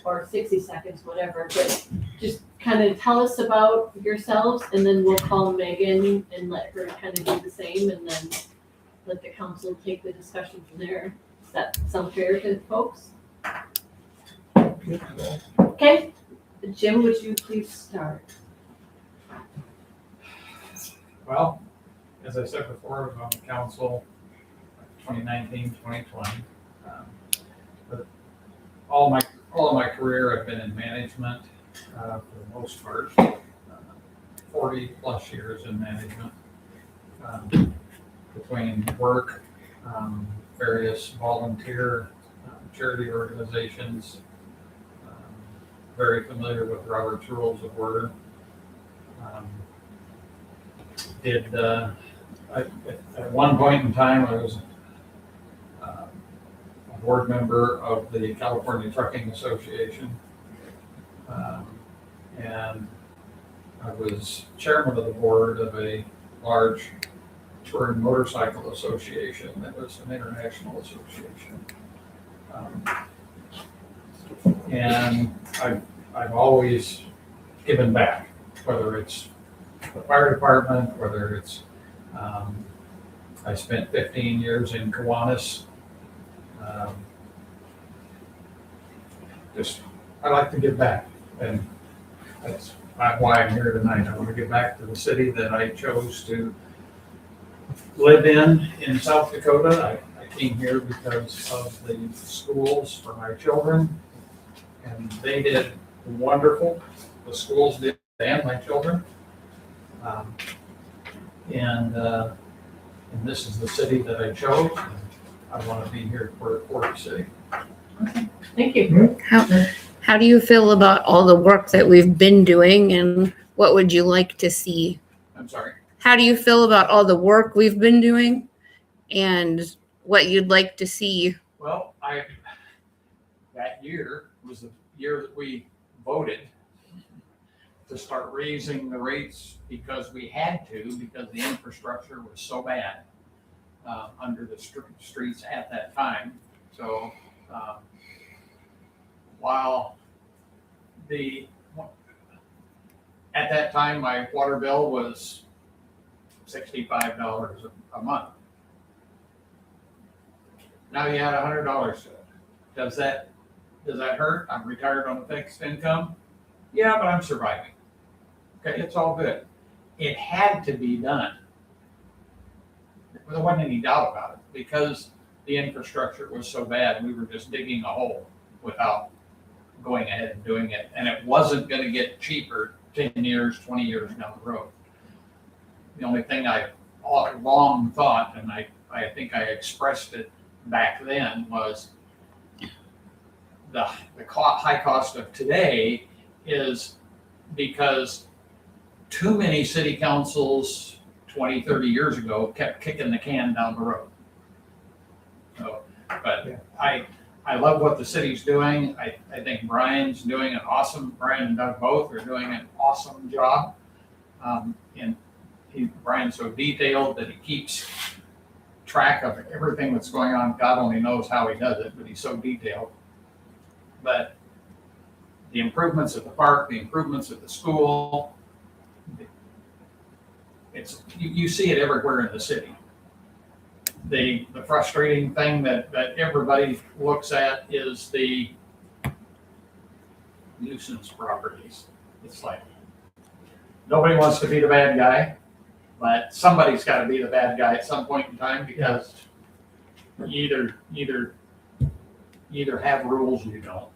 or 60 seconds, whatever, but just kind of tell us about yourselves and then we'll call Megan and let her kind of do the same and then let the council take the discussion from there. Does that sound fair to folks? Okay, Jim, would you please start? Well, as I said before, I was on the council 2019, 2020. But all of my career I've been in management for the most part. 40 plus years in management. Between work, various volunteer charity organizations. Very familiar with Robert's Rules of Order. Did At one point in time, I was a board member of the California Trucking Association. And I was chairman of the board of a large touring motorcycle association that was an international association. And I've always given back, whether it's the fire department, whether it's, I spent 15 years in Kiwanis. I like to give back, and that's why I'm here tonight. I want to give back to the city that I chose to live in South Dakota. I came here because of the schools for my children, and they did wonderful. The schools did, and my children. And this is the city that I chose. And I want to be here for the city. Thank you. How do you feel about all the work that we've been doing, and what would you like to see? I'm sorry. How do you feel about all the work we've been doing, and what you'd like to see? Well, that year was the year that we voted to start raising the rates because we had to, because the infrastructure was so bad under the streets at that time. So while at that time, my water bill was $65 a month. Now you add $100 to it. Does that hurt? I'm retired on a fixed income. Yeah, but I'm surviving. Okay, it's all good. It had to be done. There wasn't any doubt about it because the infrastructure was so bad. We were just digging a hole without going ahead and doing it. And it wasn't going to get cheaper 10 years, 20 years down the road. The only thing I long thought, and I think I expressed it back then, was the high cost of today is because too many city councils 20, 30 years ago kept kicking the can down the road. So, but I love what the city's doing. I think Brian's doing Brian and Doug both are doing an awesome job. And Brian's so detailed that he keeps track of everything that's going on. God only knows how he does it, but he's so detailed. But the improvements at the park, the improvements at the school, you see it everywhere in the city. The frustrating thing that everybody looks at is the nuisance properties. It's like nobody wants to be the bad guy, but somebody's got to be the bad guy at some point in time because you either have rules or you don't.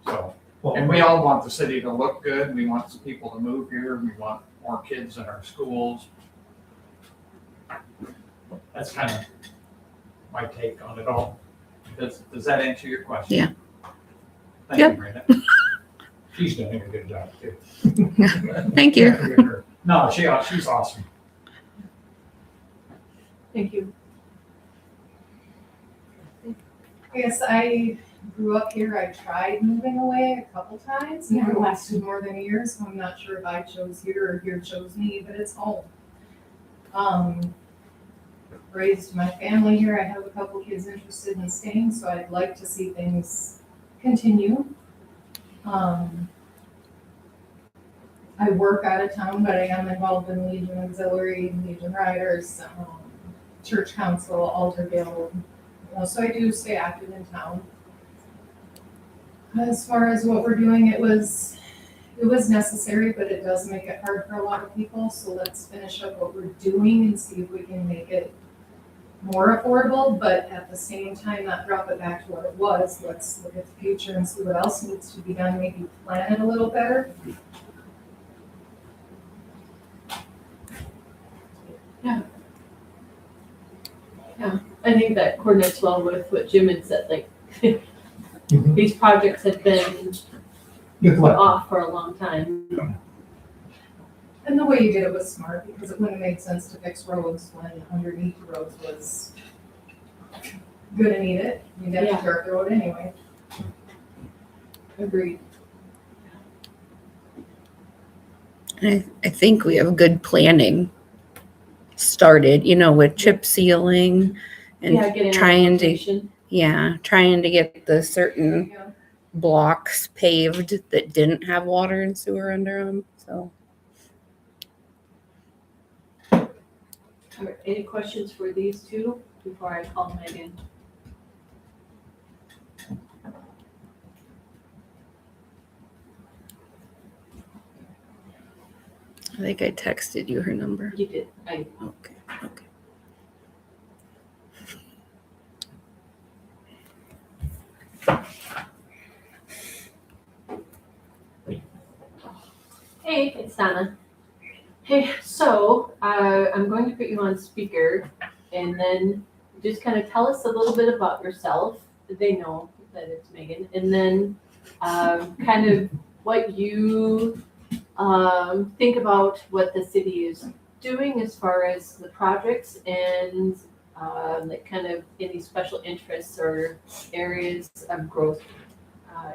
So, and we all want the city to look good. We want some people to move here. We want more kids in our schools. That's kind of my take on it all. Does that answer your question? Yeah. Thank you, Brenda. She's doing a good job too. Thank you. No, she's awesome. Thank you. I guess I grew up here. I tried moving away a couple times. Never lasted more than a year, so I'm not sure if I chose here or here chose me, but it's home. Raised my family here. I have a couple kids interested in staying, so I'd like to see things continue. I work out of town, but I am involved in Legion Auxiliary, Legion Riders, Church Council, Altar Guild. So I do stay active in town. As far as what we're doing, it was necessary, but it does make it hard for a lot of people. So let's finish up what we're doing and see if we can make it more affordable, but at the same time, not drop it back to what it was. Let's look at the future and see what else needs to be done, maybe plan it a little better. Yeah, I think that coordinates well with what Jim had said, like, these projects have been put off for a long time. And the way you did it was smart, because it wouldn't have made sense to fix roads when underneath the roads was good and needed. You'd have Yeah. to dirt the road anyway. Agreed. I think we have good planning started, with chip sealing and Yeah, getting trying to, location. trying to get the certain Yeah. blocks paved that didn't have water and sewer under them. So All right, any questions for these two before I call Megan? I think I texted you her number. You did. Okay. Okay. Hey, it's Donna. Hey, so I'm going to put you on speaker and then just kind of tell us a little bit about yourself. They know that it's Megan. And then kind of what you think about what the city is doing as far as the projects and like kind of any special interests or areas of growth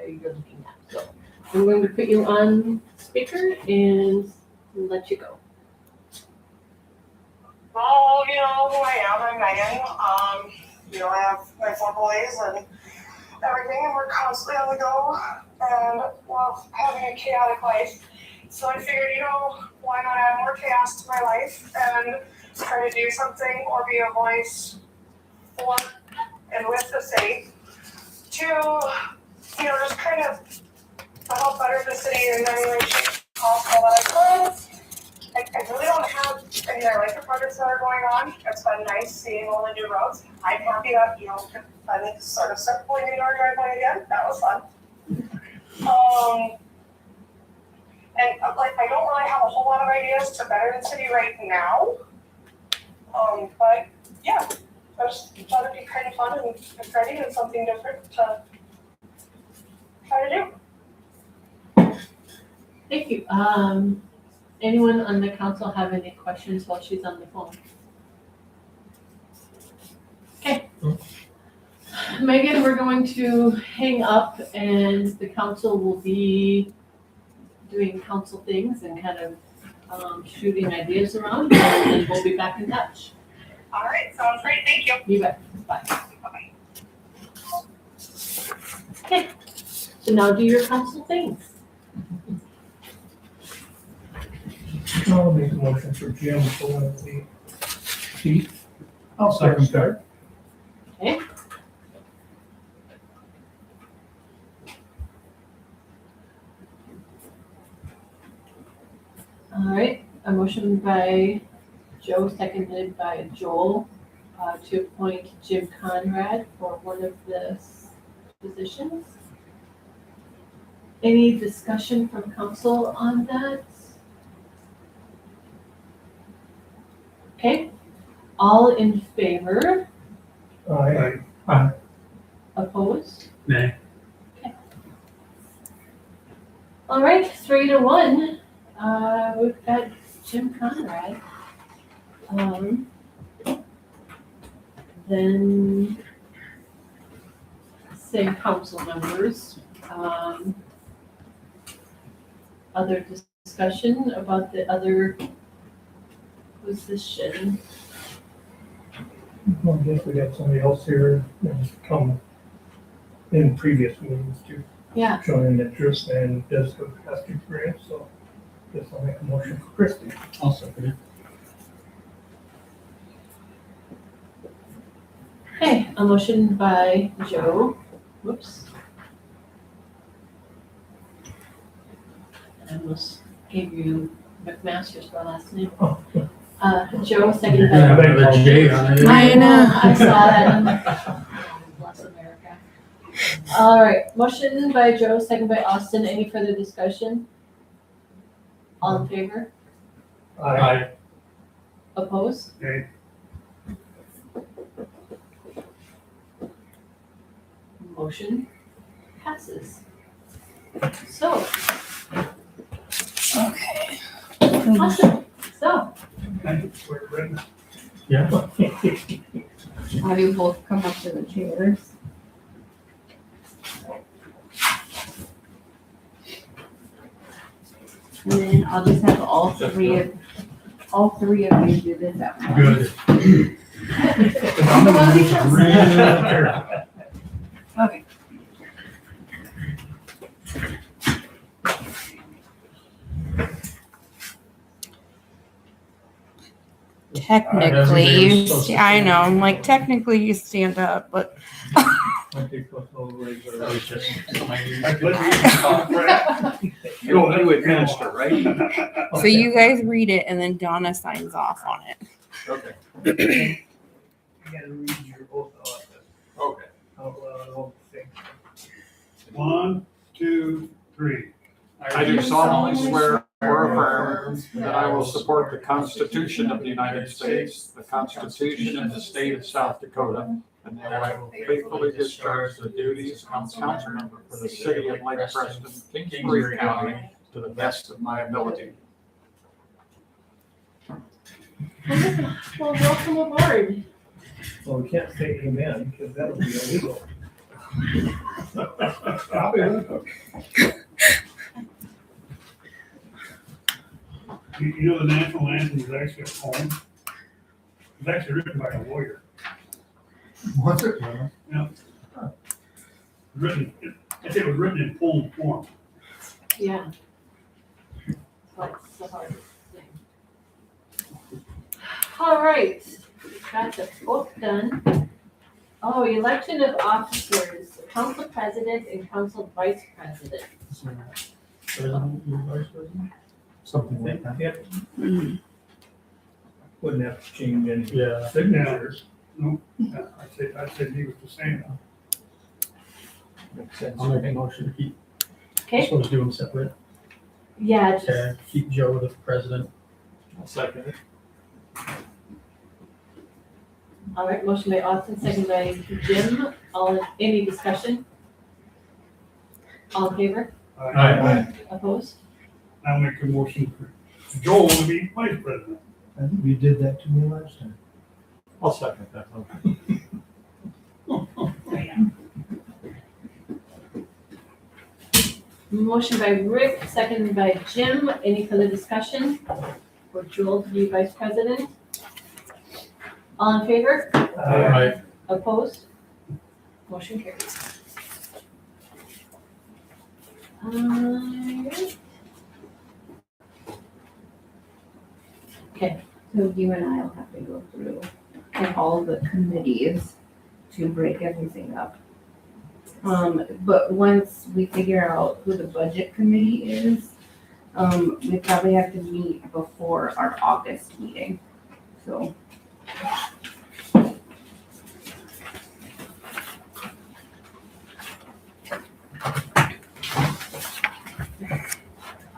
you're looking at. So I'm going to put you on speaker and let you go. Well, you know who I am. I'm Megan. I have my 4 boys and everything, and we're constantly on the go and, well, having a chaotic life. So I figured, why not add more chaos to my life and try to do something or be a voice for and with the city to, just kind of help better the city in any way, shape, possible that I could. I really don't have any other life projects that are going on. It's been nice seeing all the new roads. I'm happy that, I think sort of start pulling into our driveway again. That was fun. And I don't really have a whole lot of ideas to better the city right now. But yeah, I just thought it'd be kind of fun and exciting and something different to try to do. Thank you. Anyone on the council have any questions while she's on the phone? Okay. Megan, we're going to hang up and the council will be doing council things and kind of shooting ideas around, and then we'll be back in touch. All right, sounds great. Thank you. You bet. Bye. Bye-bye. Okay. So now do your council things. I'll make a motion for Jim to go in the seat. I'll second that. Okay. All right, a motion by Joe, seconded by Joel, to appoint Jim Conrad for one of the positions. Any discussion from council on that? Okay, all in favor, Aye. opposed? Nay. Okay. All right, 3-1, we've got Jim Conrad. Then same council members. Other discussion about the other position. Well, I guess we got somebody else here and come in previous meetings to Yeah, show an interest and does have past experience, so guess I'll make a motion for Christie. I'll second it. okay, a motion by Joe, whoops. I almost gave you McMaster's for last name. Oh, Joe, seconded You're by. gonna have another J on it. I know. I saw that. Bless America. All right, motion by Joe, second by Austin. Any further discussion? All in favor? Aye. Opposed? Okay. Motion passes. So, Okay. Awesome. So, Yeah. Have you both come up to the chairs? And then I'll just have all three of you do this at once. Good. I'm gonna be real careful. Okay. Technically, I know, I'm like, technically you stand up, but I think that's all the way there. It's just my ears. You administer, right? so you guys read it and then Donna signs off on it. Okay. You gotta read your oath Okay. out loud, all the things. 1, 2, 3. I do solemnly swear or affirm that I will support the Constitution of the United States, the Constitution of the State of South Dakota, and that I will faithfully discharge the duties of council member for the city of Lake Preston, Kingsbury County, to the best of my ability. well, welcome aboard. Well, we can't say amen, because that would be illegal. You know the national anthem is actually a poem? It's actually written by a lawyer. What's it? Written, it was written in poem form. Yeah. That's the hardest thing. All right, got the book done. Oh, election of officers, council president and council vice president. President, your vice president? Something like that. Yeah. Mhm. Wouldn't have to change any Yeah. signatures. No, I said he was the same. Makes sense. I'll make a motion to keep, Okay, supposed to do them separate. yeah, just, Okay, keep Joe the president. I'll second it. all right, motion by Austin, second by Jim. Any discussion? All in favor? Opposed? I'll make a motion for Joel to be vice president. I think you did that to me last time. I'll second that. Motion by Rick, second by Jim. Any further discussion? For Joel to be vice president? All in favor? Aye. Opposed? Motion carries. Alright. Okay, So you and I'll have to go through all the committees to break everything up. But once we figure out who the budget committee is, we probably have to meet before our August meeting, so.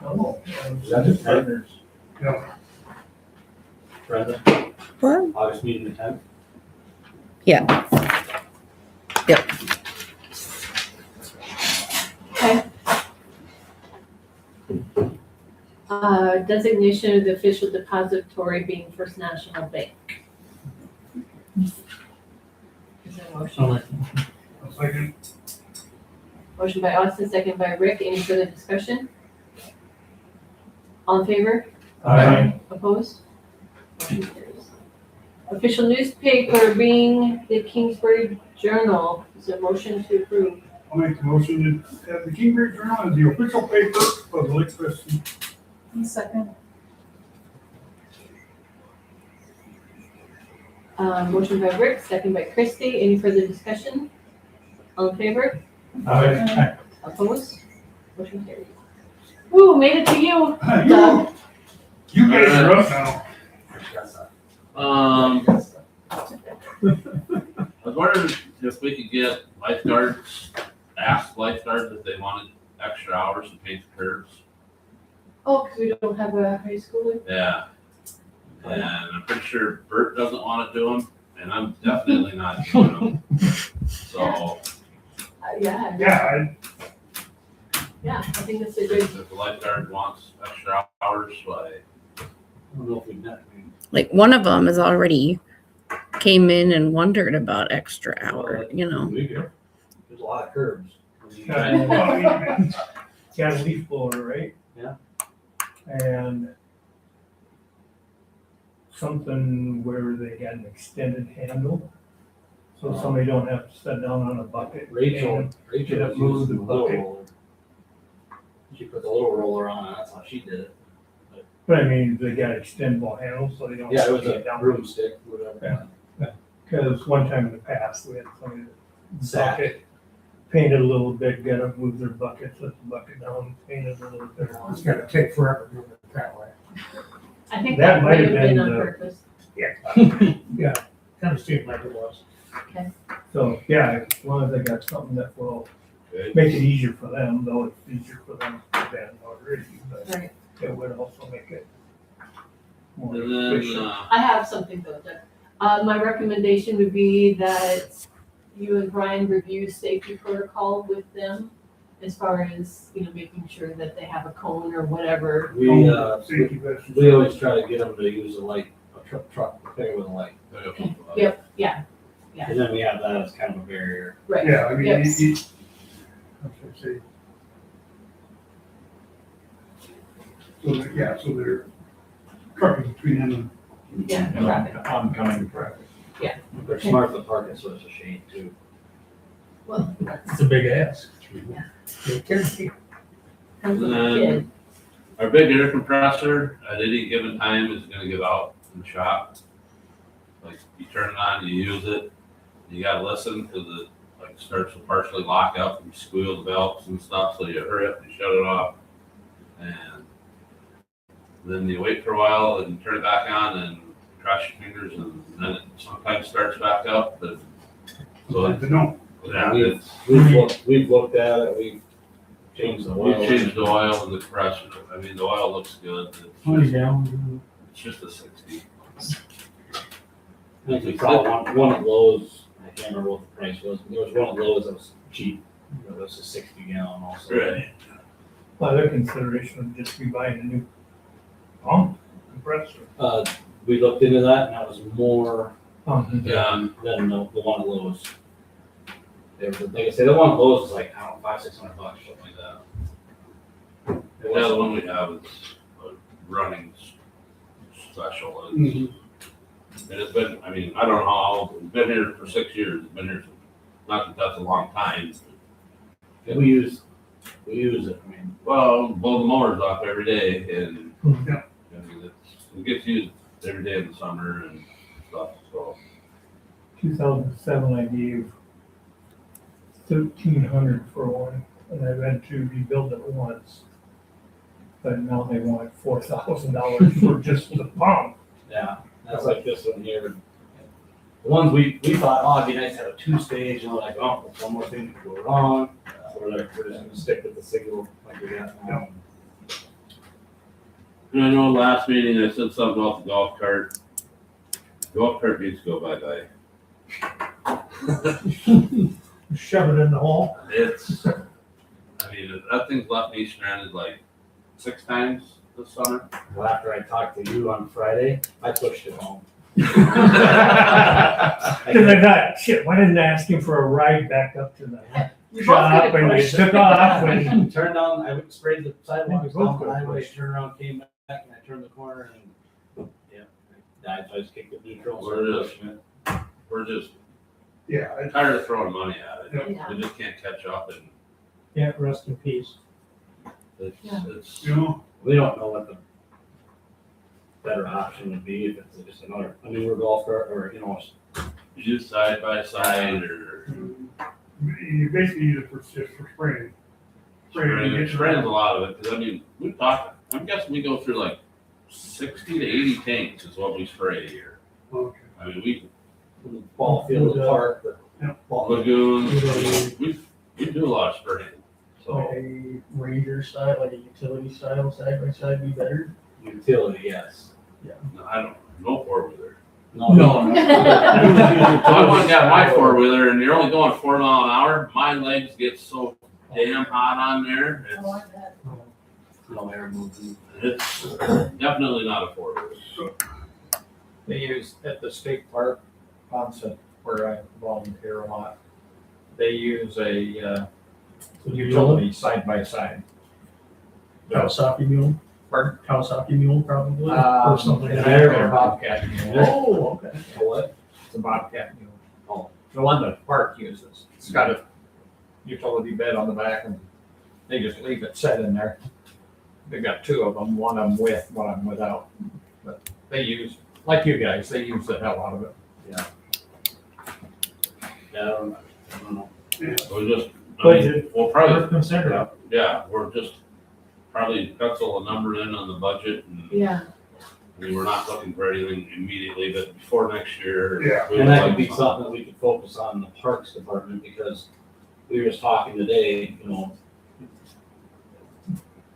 Oh. Is that the partners? Yeah. President, What? August meeting the 10th? designation of the official depository being First National Bank. Is there a motion? I'll make A second. Motion by Austin, second by Rick. Any further discussion? All in favor? Aye. Opposed? Motion carries. Official newspaper being the Kingsbury Journal. Is there a motion to approve? I'll make the motion to have the Kingsbury Journal as the official paper of the Lake Preston. Second. Motion by Rick, second by Christie. Any further discussion? All in favor? Aye. Opposed? Motion carries. Woo, made it to you, Doug. You guys are up now. I was wondering if we could get lifeguards, ask lifeguards if they wanted extra hours to paint the curbs. Oh, because we don't have a high schooler? Yeah. And I'm pretty sure Bert doesn't want to do them, and I'm definitely not doing them. So, Yeah, Yeah, I think that's a good, if the lifeguard wants extra hours, why, I don't know if we've met, I mean, Like one of them has already came in and wondered about extra hour, you know. there's a lot of curbs. Got a leaf blower, right? Yeah. And something where they got an extended handle, so somebody don't have to sit down on a bucket. Rachel Get was up, move using the the little bucket. roller. She put the little roller on, and that's how she did it. But I mean, they got extendable handles, so they don't. Yeah, it have was to a get down. broomstick, whatever. Cause one time in the past, we had somebody that Sat. bucket, painted a little bit, got up, moved their bucket, set the bucket down, painted a little bit. It's gonna take forever doing it that way. I think That that might might have have been been on the- purpose. Kinda seemed like it was. So, yeah, as long as they got something that will Okay. make it easier for them, though it's easier for them than already, but Right. it would also make it more And then, efficient. I have something though, Doug. My recommendation would be that you and Brian review safety protocol with them as far as, you know, making sure that they have a cone or whatever. We, Safety vest. we always try to get them to use a light, a truck repair with a light. Yep, yeah, Yeah. And then we have that as kind of a barrier. right. Yeah, I mean, Yep. I should say. So, so they're trucking between them Yeah, traffic. oncoming traffic. They're smart to park it, so it's a shade too. Well, It's that's, a big ask. comes with a Um, kid. Our big air compressor at any given time is gonna give out in the shop. Like, you turn it on, you use it, you gotta listen, cause it like starts to partially lock up and squeal the belts and stuff, so you hurry up and shut it off. And then you wait for a while and turn it back on and cross your fingers, and then it sometimes starts back up, but. So, Good to know. yeah, We've looked at it, we've changed the oil. we changed the oil and the compressor, I mean, the oil looks good, it's just a 60. I think we saw one at Lowe's, I can't remember what the price was, but there was one at Lowe's that was cheap. It was a 60 gallon also. Right. Well, their consideration would just be buying a new pump compressor. We looked into that, and that was more Yeah, than the one at Lowe's. They were, like I said, the one at Lowe's was like, I don't know, $500-600, something like that. It the other was, one we have is a running special. Mhm. And it's been, I mean, I don't know how, it's been here for 6 years, it's been here, not that that's a long time. we use it, I mean, Well, blow the motors off every day and, Yeah. I mean, it gets used every day in the summer and stuff, so. 2007, I gave 1,300 for one, and I had to rebuild it once. But now they want $4,000 for just the pump. yeah, that's like this one here. The ones we thought, oh, it'd be nice to have a 2-stage, and we're like, oh, one more thing could go wrong. So we're just gonna stick with the single like we got now. And I know last meeting I said something about the golf cart. Golf cart needs to go bye-bye. Shove it in the hole. It's, I mean, that thing's left me stranded like 6 times this summer. Well, after I talked to you on Friday, I pushed it home. Cause I thought, shit, why didn't I ask him for a ride back up to the You both got shop a and we question. took off and. Turned down, I sprayed the sidewalks Both down the go highway, first. turned around, came back, and I turned the corner and, yeah, I died, so I just kicked it neutral. Where started it is. pushing it. We're just Yeah, tired of throwing money at it. Yeah. We just can't catch up and Yeah, rest in peace. it's, you know, We don't know what the better option would be, if it's just a newer golf cart, or, you know, you do side by side or you basically use it for just for spraying. spraying a lot of it, because I mean, we talked, I'm guessing we go through like 60 to 80 tanks is what we spray a year. Okay. I mean, we, ball field, the park, the ball. lagoons, we do a lot of spraying, so. A Ranger style, like a utility style side by side be better? Utility, yes. I don't, no four-wheeler. No. So I went and got my four-wheeler and you're only going 4 mile an hour, my legs get so damn hot on there, it's, no air moving. It's definitely not affordable. They use at the state park, Ponset, where I volunteer a lot, they use a utility side by side. Kawasaki mule, Pardon? Kawasaki mule probably, or something. It's like actually a that. Bobcat mule. Oh, okay. What? It's a Bobcat mule. Oh. The one the park uses. It's got a utility bed on the back and they just leave it set in there. They've got two of them, one of them with, one of them without. But they use, like you guys, they use the hell out of it. Yeah, I don't know. We're just, I Budget. mean, we'll probably, Worth considering. yeah, we're just probably pencil a number in on the budget and Yeah, I mean, we're not looking for anything immediately, but before next year. Yeah. we And would that could like be something that we could focus on in the Parks Department, because we were just talking today, you know,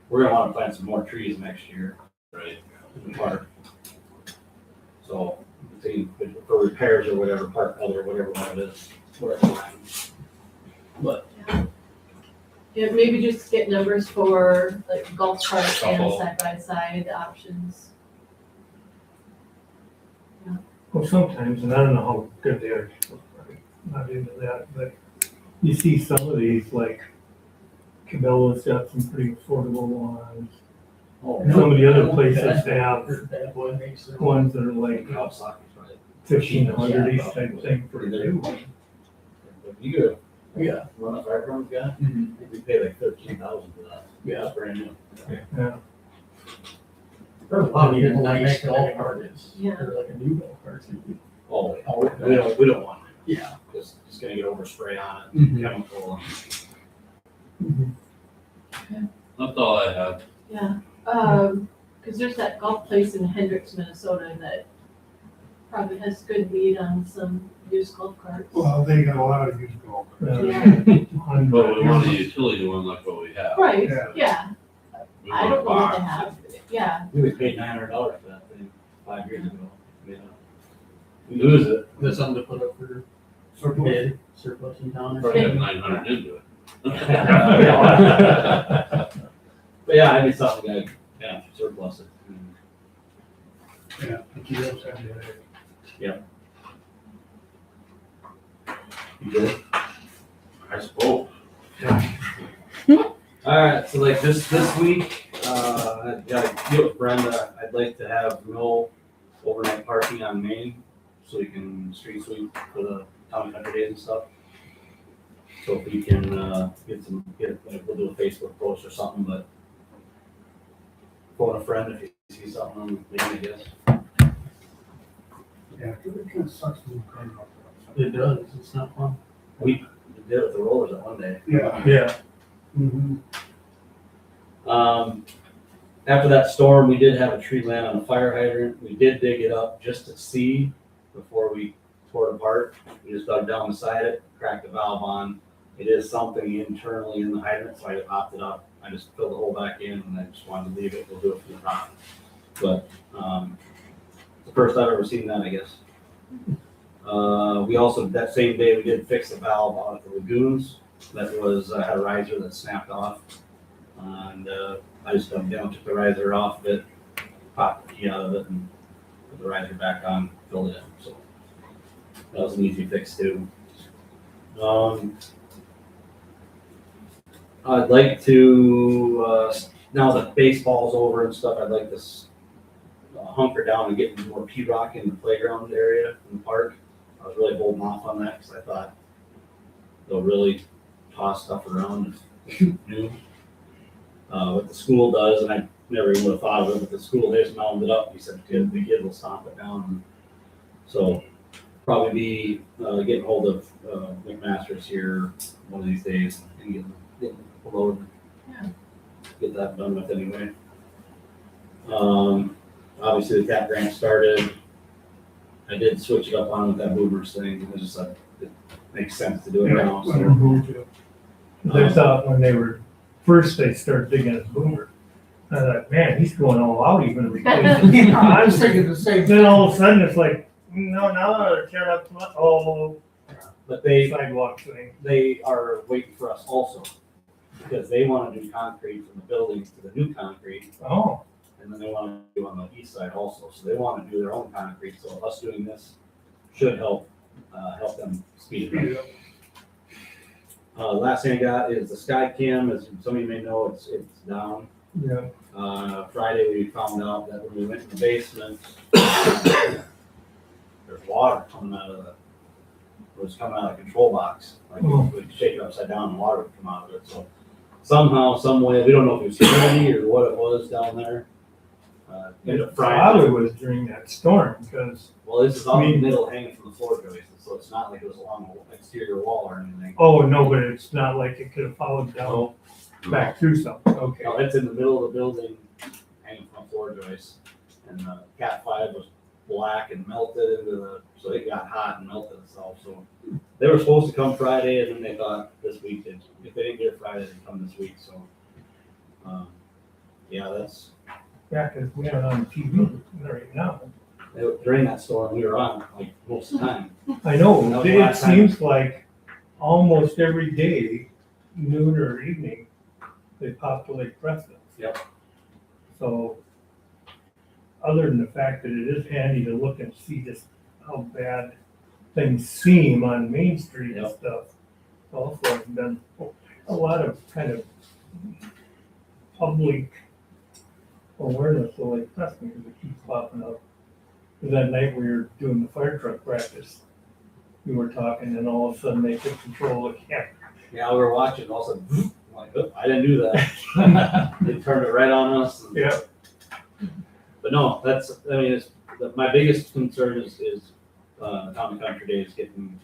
we're gonna wanna plant some more trees next year Right. in the park. So, see, for repairs or whatever, park color, whatever one it is. But, yeah, maybe just get numbers for like golf carts and Couple. side-by-side options. Well, sometimes, and I don't know how good they are, I'm not into that, but you see some of these, like Cabela's got some pretty affordable ones. oh, And some of the other places have That boy makes their. ones that are like Kawasaki's right. 1,500-ish type thing for a new one. If you could Yeah. run a fire department guy, Mhm. we pay like 13,000 for that. Yeah. That's brand new. Yeah. There's a lot of people that nice golf cart is, Yeah. or like a new golf cart. Oh, we don't want it. Yeah. Just gonna get overspray on it, Mhm. chemical. That's all I had. Yeah, cause there's that golf place in Hendricks, Minnesota that probably has good lead on some used golf carts. Well, they got a lot of used golf. Yeah, But we want a utility one like what we have. right, Yeah. yeah, We I want a don't know what they box. have, yeah, We paid $900 for that thing 5 years ago. You know, we lose it. That's something to put up for bid, surplus in town. or Probably have something. 900 into it. But yeah, I mean, something like, yeah, surplus it. Yeah. the kilos have it. You good? I suppose. Alright, so like this week, I gotta get with Brenda, I'd like to have no overnight parking on Main, so we can street sweep for the town and country days and stuff. So if we can, like, we'll do a Facebook post or something, but phone a friend if you see something on Main, I guess. Yeah, 'cause it kind of sucks to come up. It does, it's not fun. We did it with the rollers that one day. Yeah. Yeah. Mm-hmm. After that storm, we did have a tree land on a fire hydrant. We did dig it up just to see before we tore it apart. We just dug down beside it, cracked the valve on. It is something internally in the hydrant, so I popped it up. I just filled the hole back in and I just wanted to leave it. We'll do it from the top. But, it's the first I've ever seen that, I guess. We also, that same day, we did fix the valve out at the lagoons. That was, had a riser that snapped off. And, I just dumped down, took the riser off of it, popped the key out of it, and put the riser back on, filled it in, so. That was an easy fix too. I'd like to, now that baseball's over and stuff, I'd like to hunker down and get more P-rock in the playground area in the park. I was really holding off on that, because I thought they'll really toss stuff around and new. What the school does, and I never even would have thought of it, but the school just mounted it up. He said the kid will stomp it down. So probably be getting hold of McMaster's here one of these days and getting a load. Yeah. Get that done with anyway. Obviously the tap grant started. I did switch it up on with that boomers thing. It was just like, it makes sense to do it now. So. They thought when they were, first they started digging his boomer. I thought, man, he's going all out, he's gonna replace it. I was thinking the same Then all of a sudden, it's like, no, now they're tearing up, But they sidewalk thing. they are waiting for us also. because they wanna do concrete from the buildings to the new concrete, Oh, and then they wanna do on the east side also, so they wanna do their own concrete, so us doing this should help them speed it up. Last thing I got is the sky cam, as some of you may know, it's down. yeah. Friday, we found out that when we went in the basement, there's water coming out of it was coming out of the control box. Like, we'd shake it upside down and water would come out of it, so somehow, some way, we don't know if it was humidity or what it was down there. Ended up frying. Probably was during that storm, because, Well, this is all in the middle hanging from the floor joist, so it's not like it was along the exterior wall or anything. oh, no, but it's not like it could have followed down back through something, okay. No, it's in the middle of the building, hanging from a floor joist, and the Cat 5 was black and melted into the, so it got hot and melted itself, so. They were supposed to come Friday, and then they thought this week, if they didn't get it Friday, they'd come this week, so. Yeah, that's, Yeah, because we are on TV right now. during that storm, we were on, like, most of the time. I know, That was the it last time. seems like almost every day, noon or evening, they populate Preston. Yep. So, other than the fact that it is handy to look and see just how bad things seem on Main Street and Yep. stuff, also has been a lot of kind of public awareness of Lake Preston, because it keeps popping up. 'Cause that night we were doing the fire truck practice, we were talking, and all of a sudden they took control of the camp. Yeah, we were watching, all of a sudden, I'm like, oh, I didn't do that. They turned it right on us. and- Yeah. But no, that's, I mean, my biggest concern is Common Country Day is getting,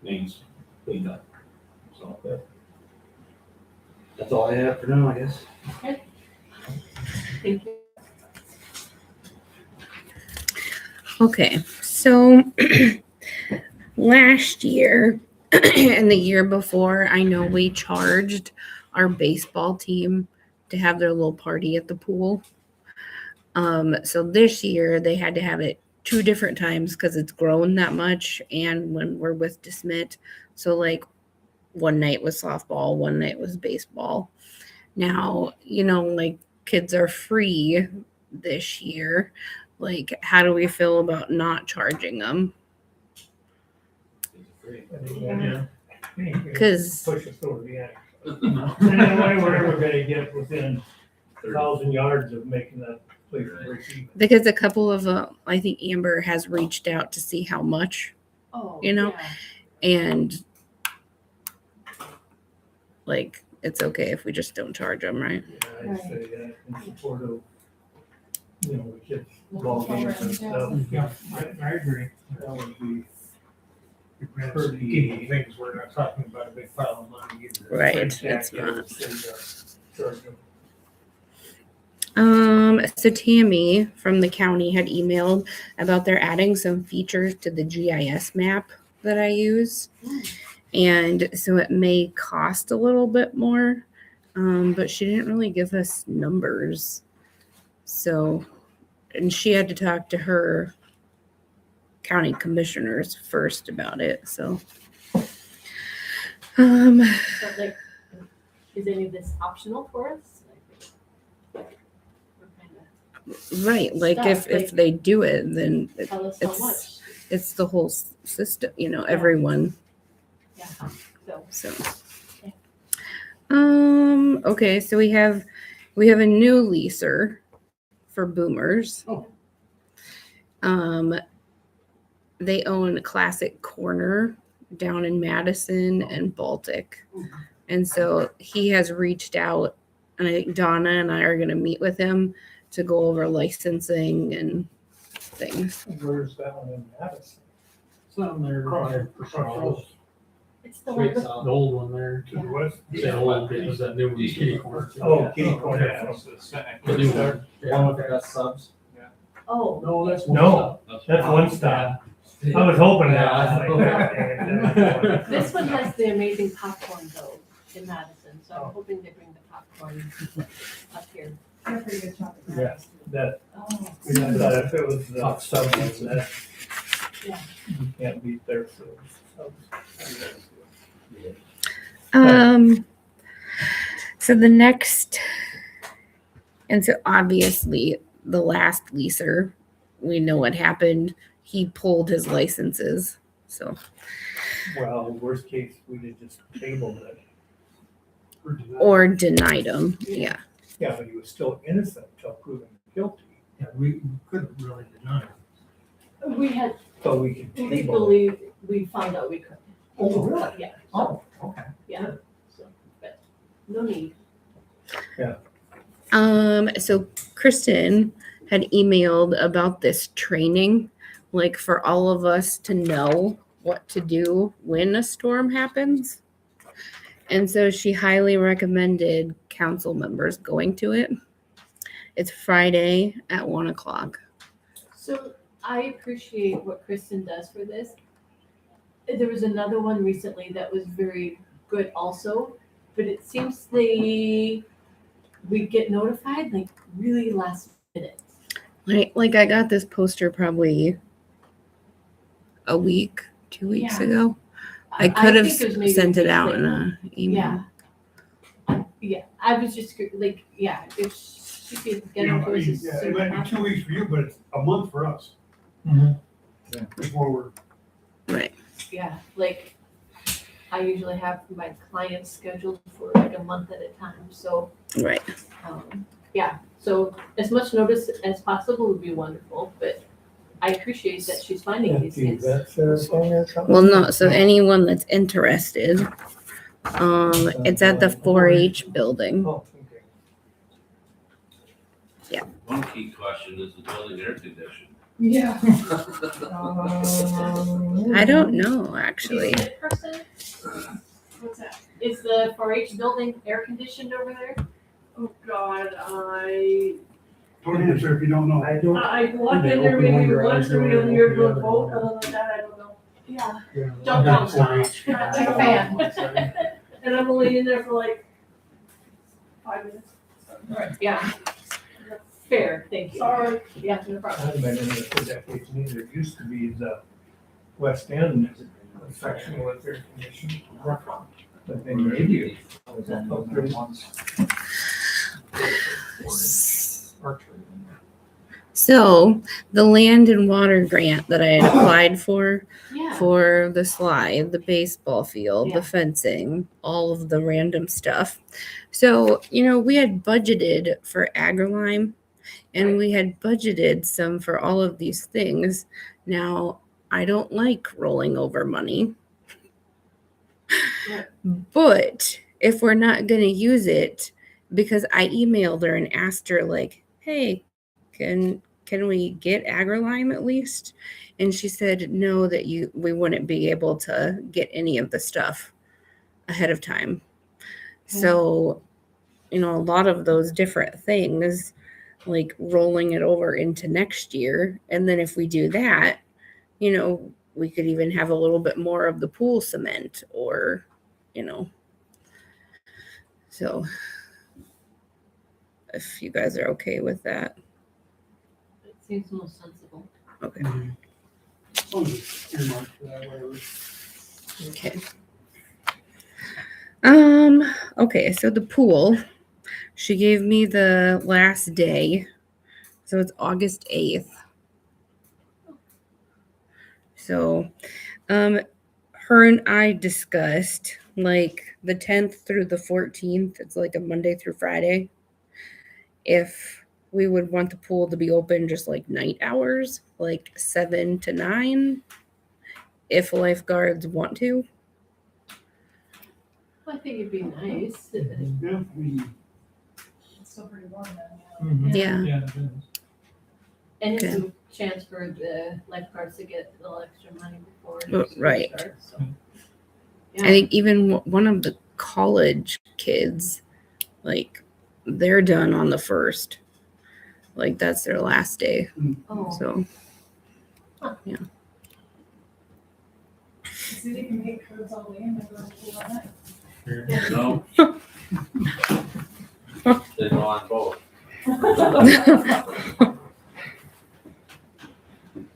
names cleaned up, so. That's all I have for now, I guess. Thank you. Okay, so last year and the year before, I know we charged our baseball team to have their little party at the pool. So this year they had to have it 2 different times because it's grown that much, and when we're with DeSmit, so like one night was softball, one night was baseball. Now, like kids are free this year. Like, how do we feel about not charging them? Yeah. Because Push us over the edge. And that way we're ever gonna get within 1,000 yards of making that place break even. a couple of I think Amber has reached out to see how much, Oh, yeah. And like it's okay if we just don't charge them, right? Yeah, I'd say that in support of, the kids' ball games and stuff. Yeah, I agree. That would be For the keeping things, we're not talking about a big pile of money either. Right, exactly, it's I not. would say, charge them. So Tammy from the county had emailed about they're adding some features to the GIS map that I use. And so it may cost a little bit more, but she didn't really give us numbers. So, and she had to talk to her county commissioners first about it. So, So like, is any of this optional for us? Like, we're kinda- right, like if Stuff, they do it, then Tell us how it's much. it's the whole system, everyone. Yeah, so. So, Okay. okay, so we have a new leaser for Boomers. Oh. They own Classic Corner down in Madison and Baltic. And so he has reached out, and I think Donna and I are going to meet with him to go over licensing and things. Where's that one in Madison? It's down there by Charles, It's the one, Straight with- south. the old one there. To the west? That old, it was that new one, Kitty Corner. Oh, Kitty Corner. Yeah. The new one. One with the best subs. oh. No, that's. No, that's one stop. I was hoping that. I was like, This one has the amazing popcorn though in Madison, so I'm hoping they bring the popcorn up here. They're pretty good chocolate. Yeah. That, Oh. I thought if it was the subs, that, Yeah. you can't beat their subs. So the next, and so obviously the last leaser, we know what happened. He pulled his licenses. So Well, worst case, we did just table it. or denied him. Yeah. Yeah, but he was still innocent till proven guilty. Yeah, we couldn't really deny it. We had, So we could we table it. believe, we found out we couldn't. Oh, really? Yeah, Oh, okay. yeah, so, but no need. So Kristen had emailed about this training, like for all of us to know what to do when a storm happens. And so she highly recommended council members going to it. It's Friday at 1:00. So I appreciate what Kristen does for this. There was another one recently that was very good also, but it seems we get notified like really last minute. Like I got this poster probably a week, 2 weeks Yeah. ago. I could have think it was maybe sent it just out like- in an email. Yeah, I was just like, yeah, if she could get You know, it to us as yeah, soon it might as be possible. 2 weeks for you, but it's a month for us Mhm. before we're. Right. Yeah, like I usually have my clients scheduled for like a month at a time, so Right. yeah, so as much notice as possible would be wonderful, but I appreciate that she's finding these things. Well, no. So anyone that's interested, it's at the 4-H building. Oh, okay. One key question is the building air conditioned. Yeah. I don't know actually. Is it person? What's that? Is the 4-H building air conditioned over there? Oh, God, Don't answer if you don't know. I walked They in there open one maybe garage once or door maybe and a year open the ago, other both, one. other than that, I don't know. Yeah, Yeah. Don't That's count. 4-H. Like a fan. And I'm only in there for like 5 minutes. Yeah. Fair, thank you. Sorry. Yeah, no I problem. haven't been in there for decades neither. It used to be the West End section with air conditioning. But then maybe it was upgraded once. So the land and water grant that I had applied for Yeah. the slide, the baseball field, Yeah. the fencing, all of the random stuff. So, we had budgeted for AgriLime and we had budgeted some for all of these things. Now, I don't like rolling over money. Yeah. But if we're not going to use it, because I emailed her and asked her like, "Hey, can we get AgriLime at least?" And she said no, that we wouldn't be able to get any of the stuff ahead of time. So, a lot of those different things, like rolling it over into next year, and then if we do that, we could even have a little bit more of the pool cement or, so if you guys are okay with that. It seems most sensible. Okay. Oh, earmarked for that, whatever. Okay. Okay, so the pool, she gave me the last day. So it's August 8th. So, her and I discussed like the 10th through the 14th. It's like a Monday through Friday. If we would want the pool to be open just like night hours, like 7 to 9, if lifeguards want to. I think it'd be nice. Yeah, I mean, It's still pretty warm then, Mhm. Yeah. Yeah, it is. And it's a chance for the lifeguards to get a little extra money before. Right. Starts, so. I think even one of the college kids, like, they're done on the 1st. Like, that's their last day. Oh. So, See, they can make curves all day and they're going to pool all night. No. They go on both.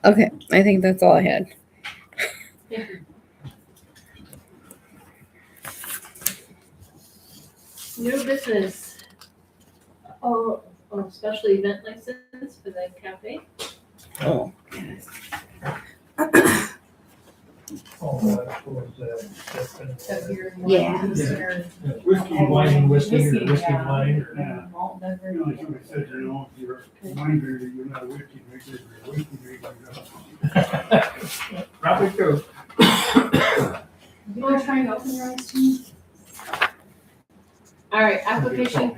okay, I think that's all I had. New business. Special event license for the cafe. Oh. What was that? So you're. Yeah. Whiskey, wine, and whiskey, or whiskey, and wine. Yeah. Malt beverage. You know, somebody said, you know, if you're a wine drinker, you're not a whiskey drinker, if you're a whiskey drinker, you're not. Probably true. You wanna try and open your eyes to me? All right, application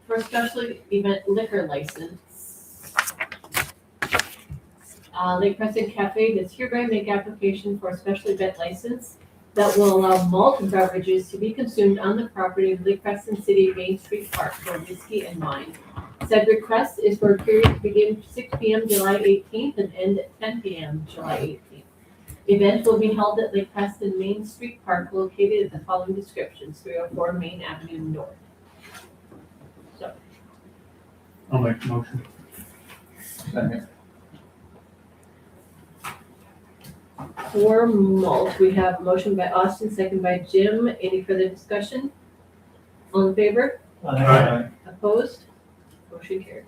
for special event liquor license. Lake Crescent Cafe does hereby make application for a special event license that will allow malt beverages to be consumed on the property of Lake Crescent City Main Street Park for whiskey and wine. Said request is for a period to begin 6 p.m. July 18th and end at 10 p.m. July 18th. Event will be held at Lake Crescent Main Street Park located at the following descriptions: 304 Main Avenue North. I'll make the motion. Second. For malt, we have a motion by Austin, second by Jim. Any further discussion? All in favor? Opposed? Motion carries.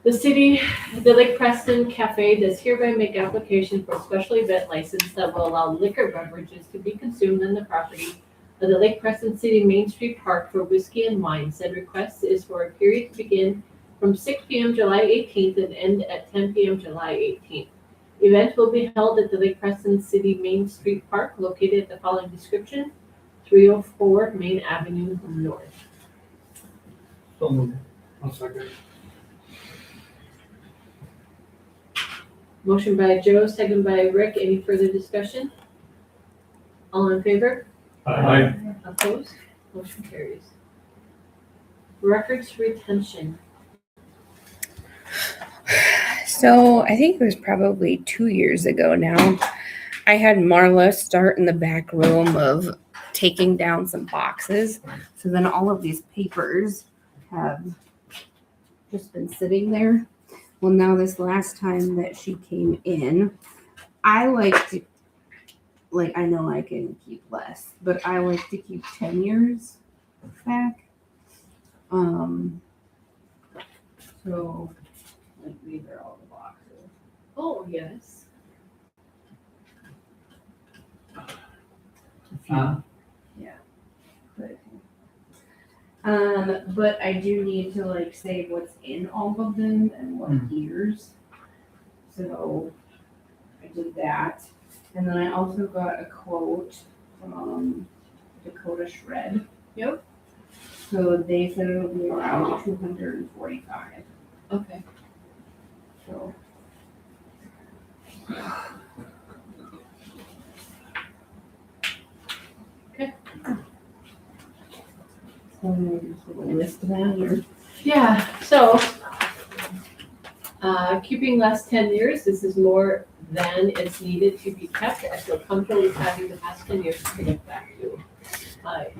The Lake Preston Cafe does hereby make application for a special event license that will allow liquor beverages to be consumed on the property of the Lake Preston City Main Street Park for whiskey and wine. Said request is for a period to begin from 6 p.m. July 18th and end at 10 p.m. July 18th. Event will be held at the Lake Preston City Main Street Park located at the following description: 304 Main Avenue North. So moved. I'll second. Motion by Joe, second by Rick. Any further discussion? All in favor? Aye. Opposed? Motion carries. Records retention. So I think it was probably 2 years ago now. I had Marla start in the back room of taking down some boxes. So then all of these papers have just been sitting there. Well, now this last time that she came in, I like to, I know I can keep less, but I like to keep 10 years back. So these are all the boxes. Oh, yes. But I do need to say what's in all of them and what years. So I did that. And then I also got a quote from Dakota Shred. Yep. So they said it'll be around 245. Okay. So. Okay. So we'll list that here. Yeah, so, keeping last 10 years, this is more than is needed to be kept. I feel comfortable with having the past 10 years to get back to.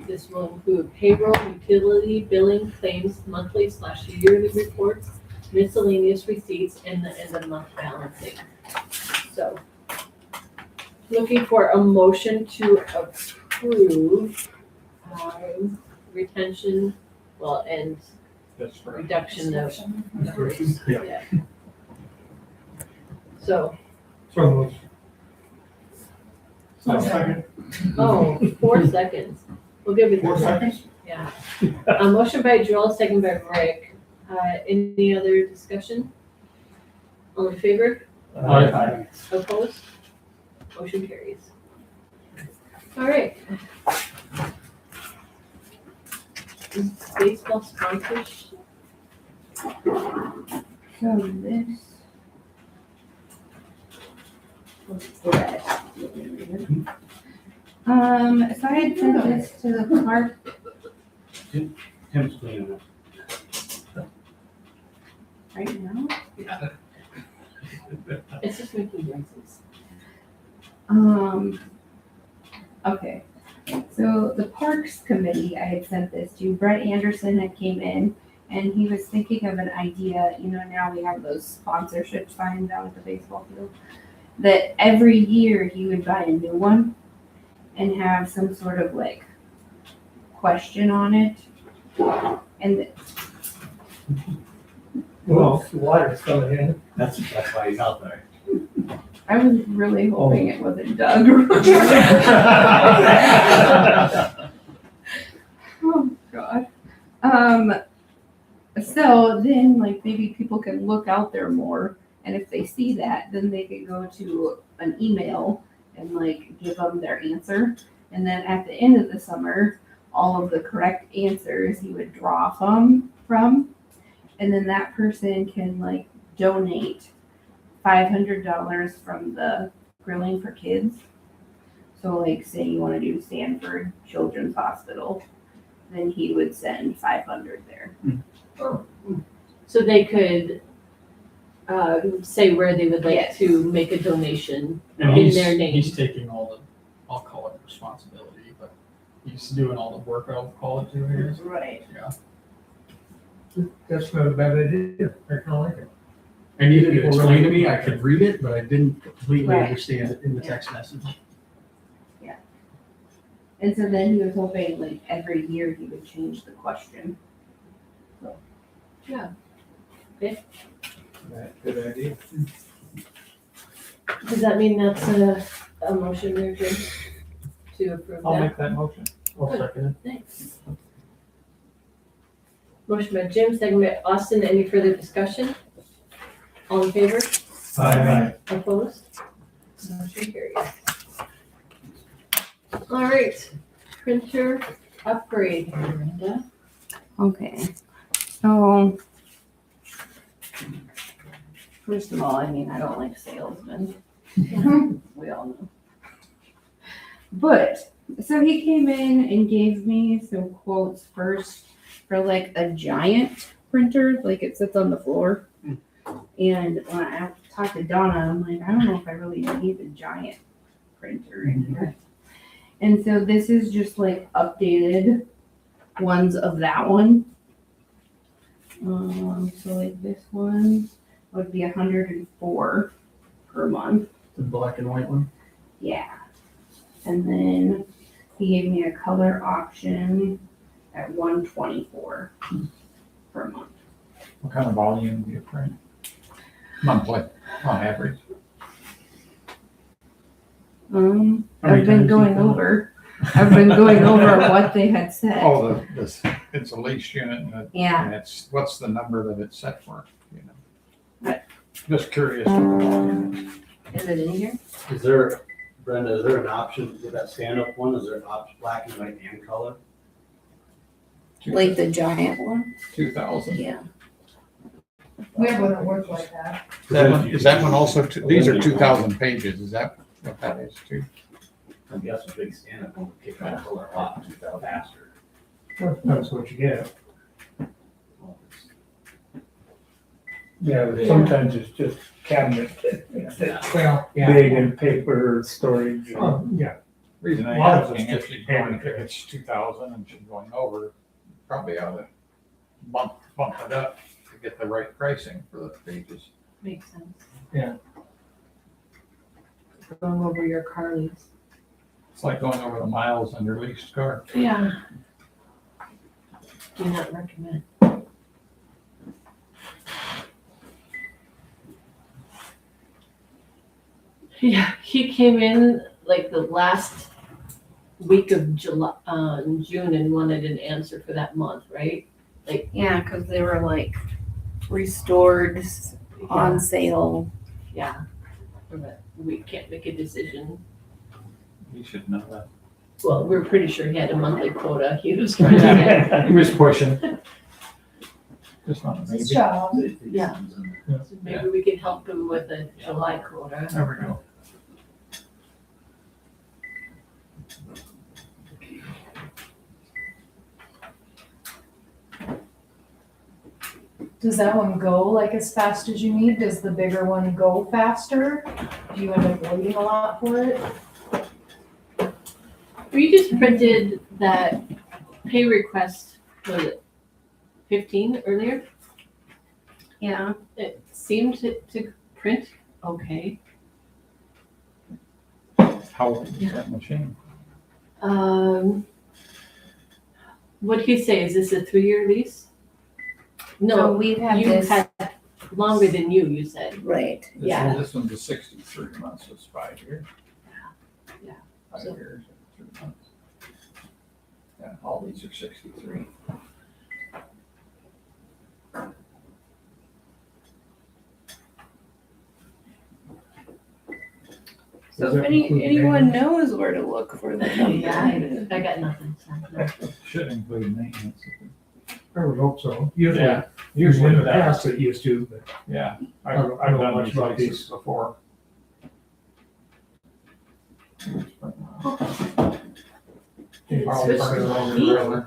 This will include payroll, utility, billing, claims, monthly/yearly reports, miscellaneous receipts, and the end of month balancing. So, looking for a motion to approve retention, and That's right. reduction of numbers. Yeah. So, So moved. I'll second. 4 seconds. We'll give it 4 seconds? Yeah. Motion by Joel, second by Rick. Any other discussion? All in favor? Aye. Opposed? Motion carries. All right. Baseball sponsorship. So this. Red. So I had sent this to the park. Tim's cleaning it. Right now? It's just making noises. Okay. So the Parks Committee, I had sent this to. Brett Anderson had came in and he was thinking of an idea, now we have those sponsorship signs out at the baseball field, that every year he would buy a new one and have some sort of question on it. And Well, the water's coming in. That's why he's out there. I was really hoping it wasn't Doug. Oh, God. So then like maybe people can look out there more, and if they see that, then they can go to an email and like give them their answer. And then at the end of the summer, all of the correct answers he would draw from, and then that person can like donate $500 from the Grilling for Kids. So like say you want to do Stanford Children's Hospital, then he would send 500 there. So they could say where they would like Yes. to make a donation And in their name. he's taking all the, I'll call it responsibility, but he's doing all the work, I'll call it too, I guess. Right. That's not a bad idea. I kind of like it. I needed to explain to me, I could read it, but I didn't completely Right. understand it in the text message. And so then he was hoping like every year he would change the question. Good idea. Does that mean that's a motion there, Jim? To approve I'll that? make that motion. I'll second it. Thanks. Motion by Jim, second by Austin. Any further discussion? All in favor? Aye. Opposed? Motion carries. All right, printer upgrade, Brenda. Okay, so first of all, I mean, I don't like salesmen. We all know. But, so he came in and gave me some quotes first for like a giant printer, like it sits on the floor. And when I talked to Donna, I'm like, I don't know if I really need a giant printer in here. And so this is just like updated ones of that one. So like this one would be 104 per month. The black and white one. Yeah. And then he gave me a color option at 124 per month. What kind of volume do you print? Monthly, on average. How many I've been times going you fill it? over. I've been going over what they had said. Oh, it's a leased unit and Yeah. and it's, what's the number that it's set for, you know? Right. Just curious. Is it in here? Is there, Brenda, is there an option with that stand-up one? Is there an option, black and white and color? Like the giant one? 2,000. Yeah. We wouldn't work like that. Is that one also, these are 2,000 pages, is that what that is too? I guess a big stand-up one would kick that color a lot faster. That's what you get. Yeah, but sometimes it's just cabinet that Well, big and paper storage. Yeah. Reason I A lot of asking it's if just you're going, if it's 2,000 and she's going over, probably ought to bump it up to get the right pricing for the pages. Makes sense. Yeah. Going over your car lease. It's like going over the miles on your leased car. Yeah. Do not recommend. Yeah, he came in like the last week of July, June and wanted an answer for that month, right? Yeah, because they were like restored, on sale. Yeah. But we can't make a decision. You should know that. Well, we're pretty sure he had a monthly quota he was trying to get. He was pushing. Just not It's maybe. his job. Yeah. So maybe we can help him with a July quota. There we go. Does that one go like as fast as you need? Does the bigger one go faster? Do you end up waiting a lot for it? We just printed that pay request, was it 15 earlier? Yeah. It seemed to print okay. How old is that machine? What'd he say? Is this a 3-year lease? So No, we've had you this, had longer than you said. right. Yeah. This one's a 63 months, so it's 5 years. Yeah. 5 So- years, and 3 months. Yeah, all these are 63. So if anyone knows where to look for the Yeah, number. I got nothing. So. Should include maintenance. I would hope so. Usually, Yeah, usually in the it does. past it used to, but Yeah, I don't know much about leases these. before. Switch the heat?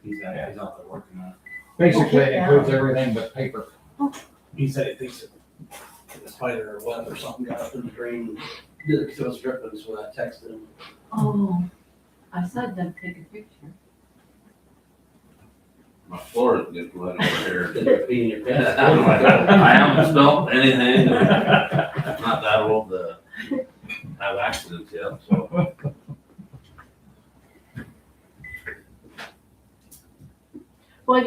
He's out there working on it. Basically, it Yeah. includes everything but paper. He said he thinks a spider or web or something got up in the drain, did it because it was dripping, so I texted him. Oh, I said to take a picture. My floor is getting wet over here. Did it be in your bed? I haven't smelled anything. I'm not that old to have accidents yet, so. Well,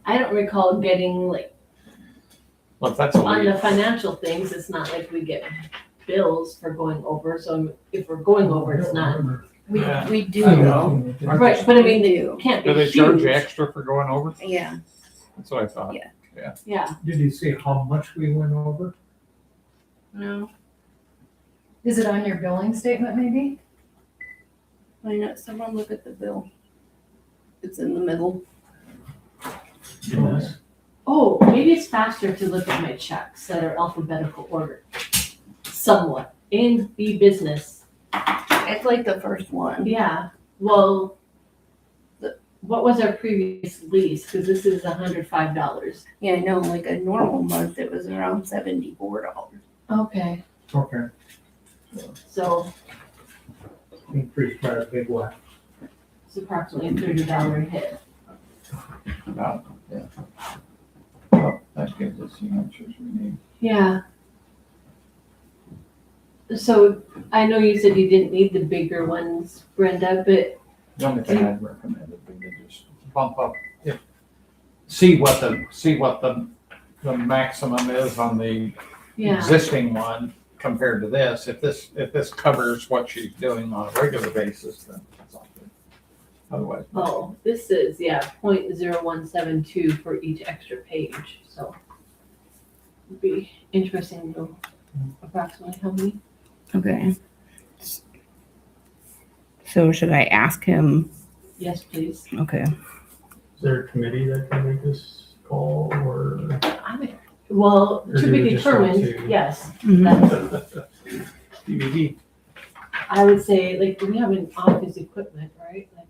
I don't recall getting like, Well, if that's a on the lease, financial things, it's not like we get bills for going over, so if we're going over, it's not. We, Yeah. we do I though. know. Right, but I mean, We it do. can't be do they huge. charge you extra for going over? Yeah. That's what I thought. Yeah. Yeah, Did you see how much we went over? No, Is it on your billing statement maybe? I know, someone look at the bill. It's in the middle. Yes. oh, maybe it's faster to look at my checks that are alphabetical order. Somewhat, A and B business, It's like the first one. yeah, well, what was our previous lease, cause this is $105. Yeah, I know, like a normal month, it was around $74. Okay, Okay, so increased by a big one. it's approximately a $30 hit. About, yeah. Well, that gives us the answers we need. Yeah. So I know you said you didn't need the bigger ones, Brenda, but The only thing I'd recommend would be to just bump up, see what the maximum is on the yeah, existing one compared to this. If this covers what she's doing on a regular basis, then that's all good. Otherwise. oh, this is, yeah, 0.0172 for each extra page, so. It'd be interesting to know approximately how many. Okay. So should I ask him? Yes, please. Okay. Is there a committee that can make this call or? Well, Or to do be we just want determined, to- yes. Mhm. That's- DVD. I would say, like, we have an office equipment, right? Like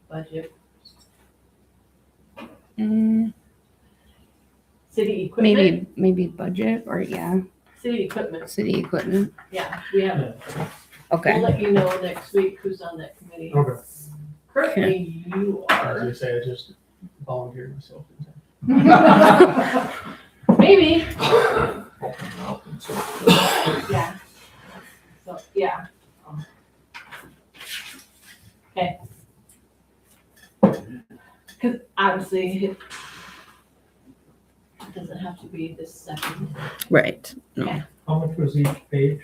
budget, Mm, city equipment, maybe budget or yeah, city equipment, city equipment. yeah, we have it. We'll Okay. let you know next week who's on that committee. Okay. Currently, you As are. I say, I just volunteered myself. Maybe, Open mouth and so. yeah. So, yeah. Okay. Cause obviously, it doesn't have to be this second. Right. How much was each page?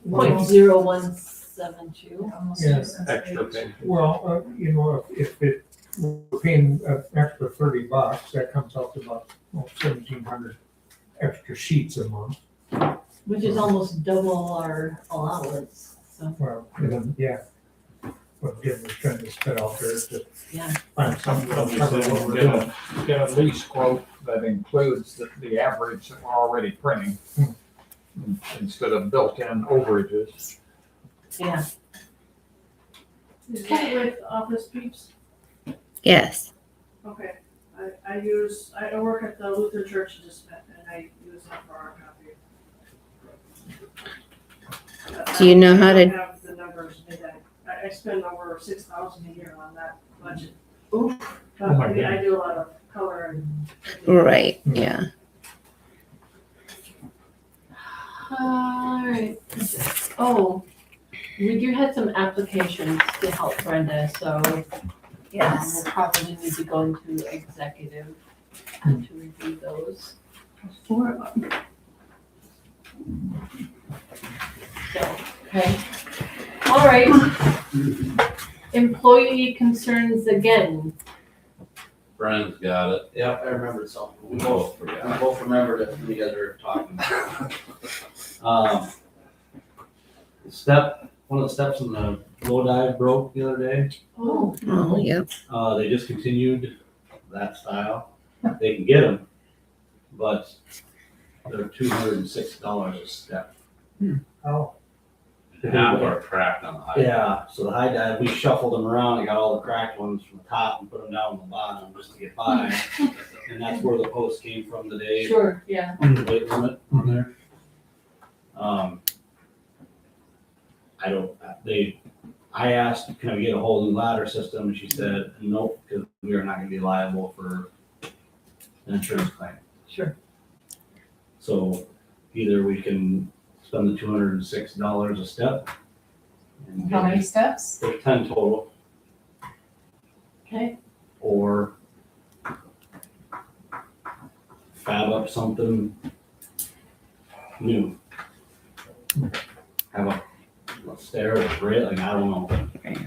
0.0172. Almost Yeah. 2 cents a Extra page. page. Well, if we're paying an extra $30, that comes out to about 1,700 extra sheets a month. Which is almost double our allowance, so, Well, yeah. But again, we're trying to spit out there to yeah. find something to cover what we're Get doing. get a lease quote that includes the average that we're already printing. Instead of built-in overages. Yeah. Is that with Office Peeps? Yes. Okay, I work at the Lutheran Church in Dispatch, and I use that for our copy. Do you know how I to- don't have the numbers, I spend over 6,000 a year on that budget. Oof. But, Oh my I mean, I do a lot of color and. Right. Yeah. Alright. Oh, We do have some applications to help Brenda, so we'll probably need to go into executive to review those. There's 4 of them. So, okay. All right. Employee concerns again. Brian's got it. Yep, I remembered something. We both forgot. We both remembered it when you guys were talking. One of the steps in the low dive broke the other day. Oh, Oh, yep. They discontinued that style. They can get them, but they're $206 a step. Oh, Half are cracked on the high. Yeah, so the high dive, we shuffled them around and got all the cracked ones from the top and put them down on the bottom just to get by. And that's where the post came from today. sure, yeah. The weight limit on there. I asked, can we get a whole new ladder system? And she said, nope, because we are not gonna be liable for an insurance claim. Sure. So either we can spend the $206 a step. and How many steps? There's 10 total, Okay, or fab up something new. Have a stair or a railing, I don't know.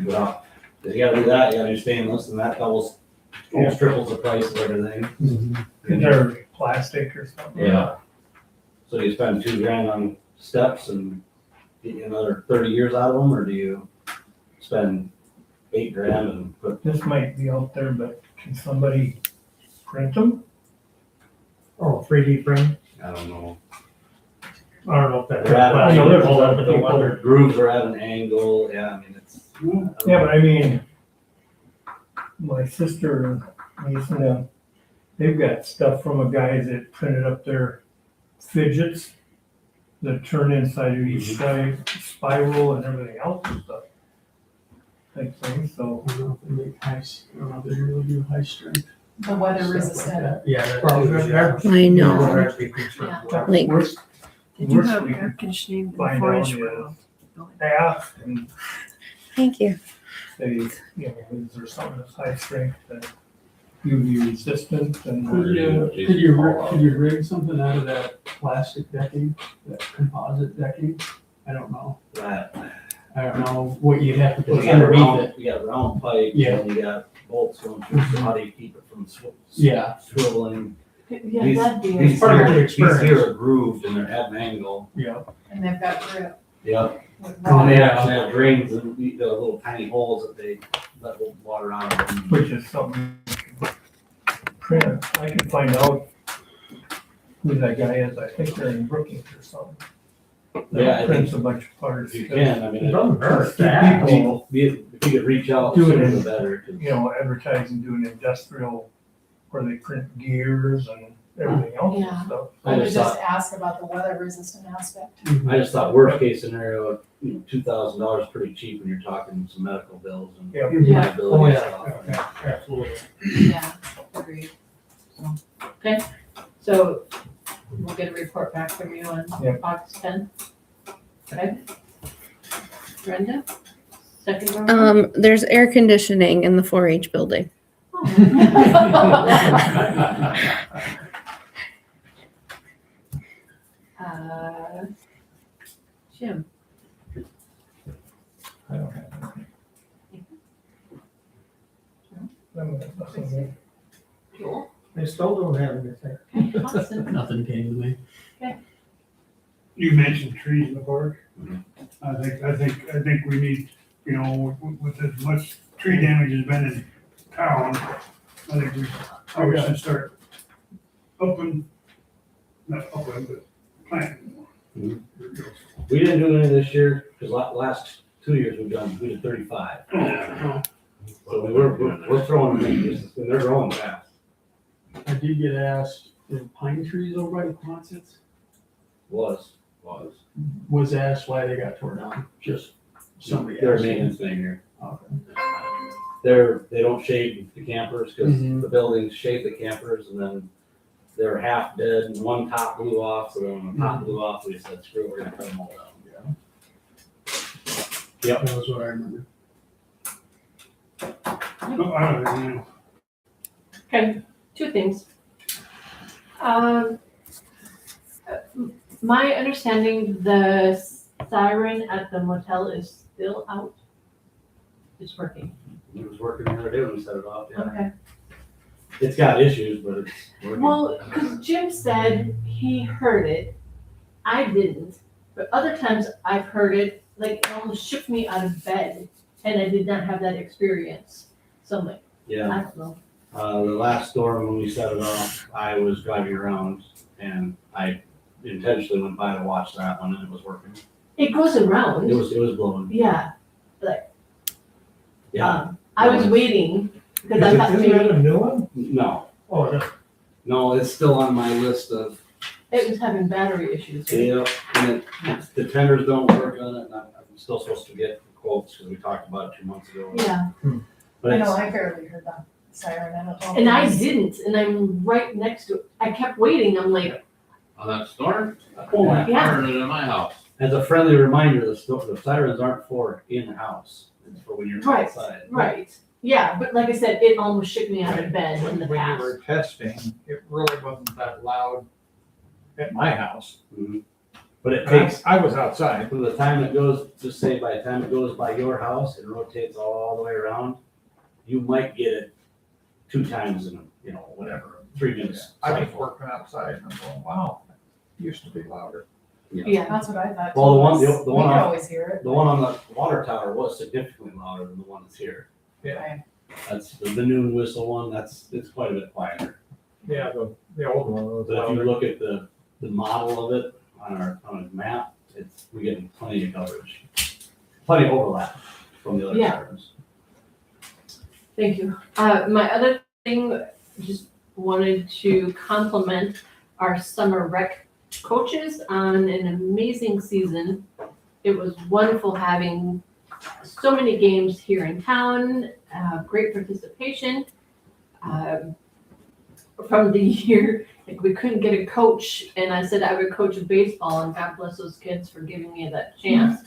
Well, if you gotta do that, you gotta do stainless, and that doubles, almost triples the price of everything. they're plastic or something. Yeah. So do you spend $2,000 on steps and get you another 30 years out of them, or do you spend $8,000 and put, This might be out there, but can somebody print them? Oh, 3D print? I don't know. I don't know if that's. They're at I an know there's a angle, lot of people. the grooves are at an angle, yeah, I mean, it's. Yeah, but I mean, my sister and niece and them, they've got stuff from a guy that printed up their fidgets that turn inside of each side, spiral and everything else and stuff. Type thing, so. I don't know if they make I don't know if they really do high strength. The weather stuff like resistant. that. Yeah. that Well, too, that- yeah. I know. Yeah. Like- Worst, Did you worst have we air could conditioning in the find 4-H out room? ask and Thank you. say, you know, is there something that's high strength that UV resistant and. Could you rig something out of that plastic decking, that composite decking? I don't know. I don't know what you'd have to Because put you got a underneath round, it. you got a round pipe, Yeah. and you got bolts going through, so how do you keep it from Yeah. swiveling? yeah, These- that'd be. These part of the here, experience. these here are grooved and they're at an angle. Yeah. And they've got grip Yep. with And rod. they actually have drains and the little tiny holes that they let the water out of them. Which is something print, I can find out who that guy is, I think they're in Brookings or something. Yeah, I think Prints a bunch of parts. If you can, I mean, It doesn't hurt. people, if you could reach out, Do it sooner in- the better. 'Cause You know, advertising, doing industrial, where they print gears and everything else Yeah. and stuff. I would just just thought, ask about the weather resistant aspect. I just thought worst case scenario, $2,000 pretty cheap when you're talking some medical bills and Yeah. Yeah. liability Oh, and yeah, stuff. yeah, absolutely. Yeah, agreed. So we'll get a report back from you on Yeah. August 10th. Okay. Brenda? Second row? There's air conditioning in the 4-H building. Uh, Jim? I don't have anything. Nothing. Joel? I still don't have anything. Okay, Austin? Nothing came to me. You mentioned trees in the park. Mhm. I think we need, you know, with as much tree damage has been in town, I think we probably should start not but planting more. Mhm. We didn't do any this year, because last 2 years we did 35. So we're throwing them in, and they're growing fast. I did get asked, the pine trees over by the Quonsets, was asked why they got torn down, just somebody They're a asked. maintenance thing here. Okay. They don't shade the campers, because Mhm. the buildings shade the campers, and then they're half dead, and one top blew off, so then when the top blew off, we said, screw it, we're gonna cut them all down. Yep. That was what I remember. No, I don't know. Okay, two things. My understanding, the siren at the motel is still out. It's working. It was working the other day when we set it off, yeah. Okay. It's got issues, but it's working. Well, because Jim said he heard it. I didn't, but other times I've heard it, like it almost shook me out of bed, and I did not have that experience. So I'm like, Yeah. I don't know. The last storm when we set it off, I was driving around and I intentionally went by to watch that one and it was working. It goes around. It was blowing. Yeah. Yeah. I was waiting because I thought Isn't maybe that a new one? No, Oh, that's no, it's still on my list of, it was having battery issues. Right? yeah, and the tenders don't work on it and I'm still supposed to get quotes because we talked about it 2 months ago. Yeah. But I know, it's, I barely heard that siren, I don't know. And I didn't, and I'm right next to it. I kept waiting. I'm like, On that storm? oh, I Yeah. heard it in my house. as a friendly reminder, the sirens aren't for in-house. It's for when you're Right. outside. right. Yeah, but like I said, it almost shook me out of bed in the When you past. were testing, it really wasn't that loud at my house. Mhm. But it takes, I was outside. from the time it goes, just say by the time it goes by your house, it rotates all the way around. You might get it 2 times in, 3 minutes. I was cycle. working outside and I'm going, wow, it used to be louder. Yeah. That's what I thought. Well, the one- too, the was one We could on- always hear it. The one on the water tower was significantly louder than the one that's here. Yeah. That's the noon whistle one, it's quite a bit quieter. Yeah, the old one was But if you louder. look at the model of it on a map, we're getting plenty of coverage. Plenty of overlap from the other Yeah. sirens. Thank you. My other thing, just wanted to compliment our summer rec coaches on an amazing season. It was wonderful having so many games here in town, great participation. From the year, like we couldn't get a coach, and I said I would coach baseball, and God bless those kids for giving me that chance.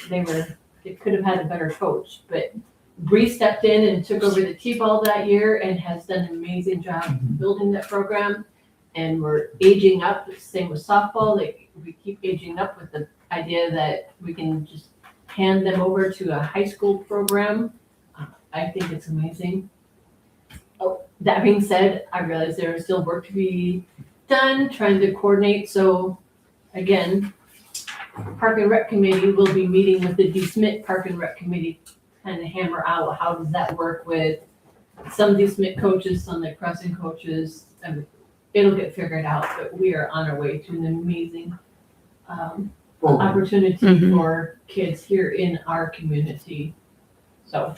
They could have had a better coach, but Bree stepped in and took over the T-ball that year and has done an amazing job building that program. And we're aging up, same with softball, like we keep aging up with the idea that we can just hand them over to a high school program. I think it's amazing. Oh, that being said, I realize there is still work to be done, trying to coordinate, so again, Park and Rec Committee will be meeting with the DeSmit Park and Rec Committee, kind of hammer out how does that work with some DeSmit coaches, some like Crescent coaches, and it'll get figured out, but we are on our way to an amazing opportunity Mhm. for kids here in our community. So,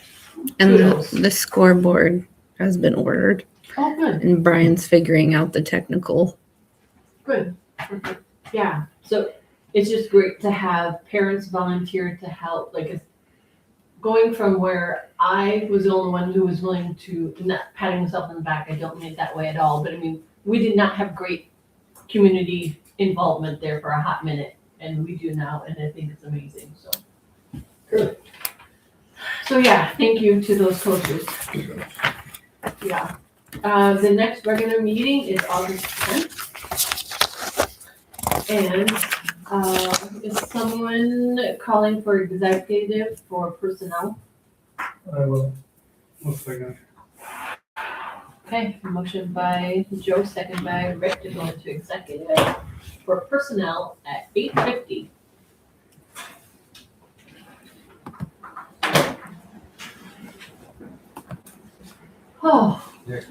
And Kudos. the scoreboard has been ordered, oh, good, and Brian's figuring out the technical. good. Perfect. Yeah, so it's just great to have parents volunteer to help, like it's going from where I was the only one who was willing to, not patting myself on the back, I don't mean it that way at all, but I mean, we did not have great community involvement there for a hot minute, and we do now, and I think it's amazing, so. Good. So yeah, thank you to those coaches. Yeah. The next regular meeting is August 10th. And, is someone calling for executive for personnel? I will. Looks like a Okay, motion by Joe, second by Rick to go into executive for personnel at 8:50. Oh, Next,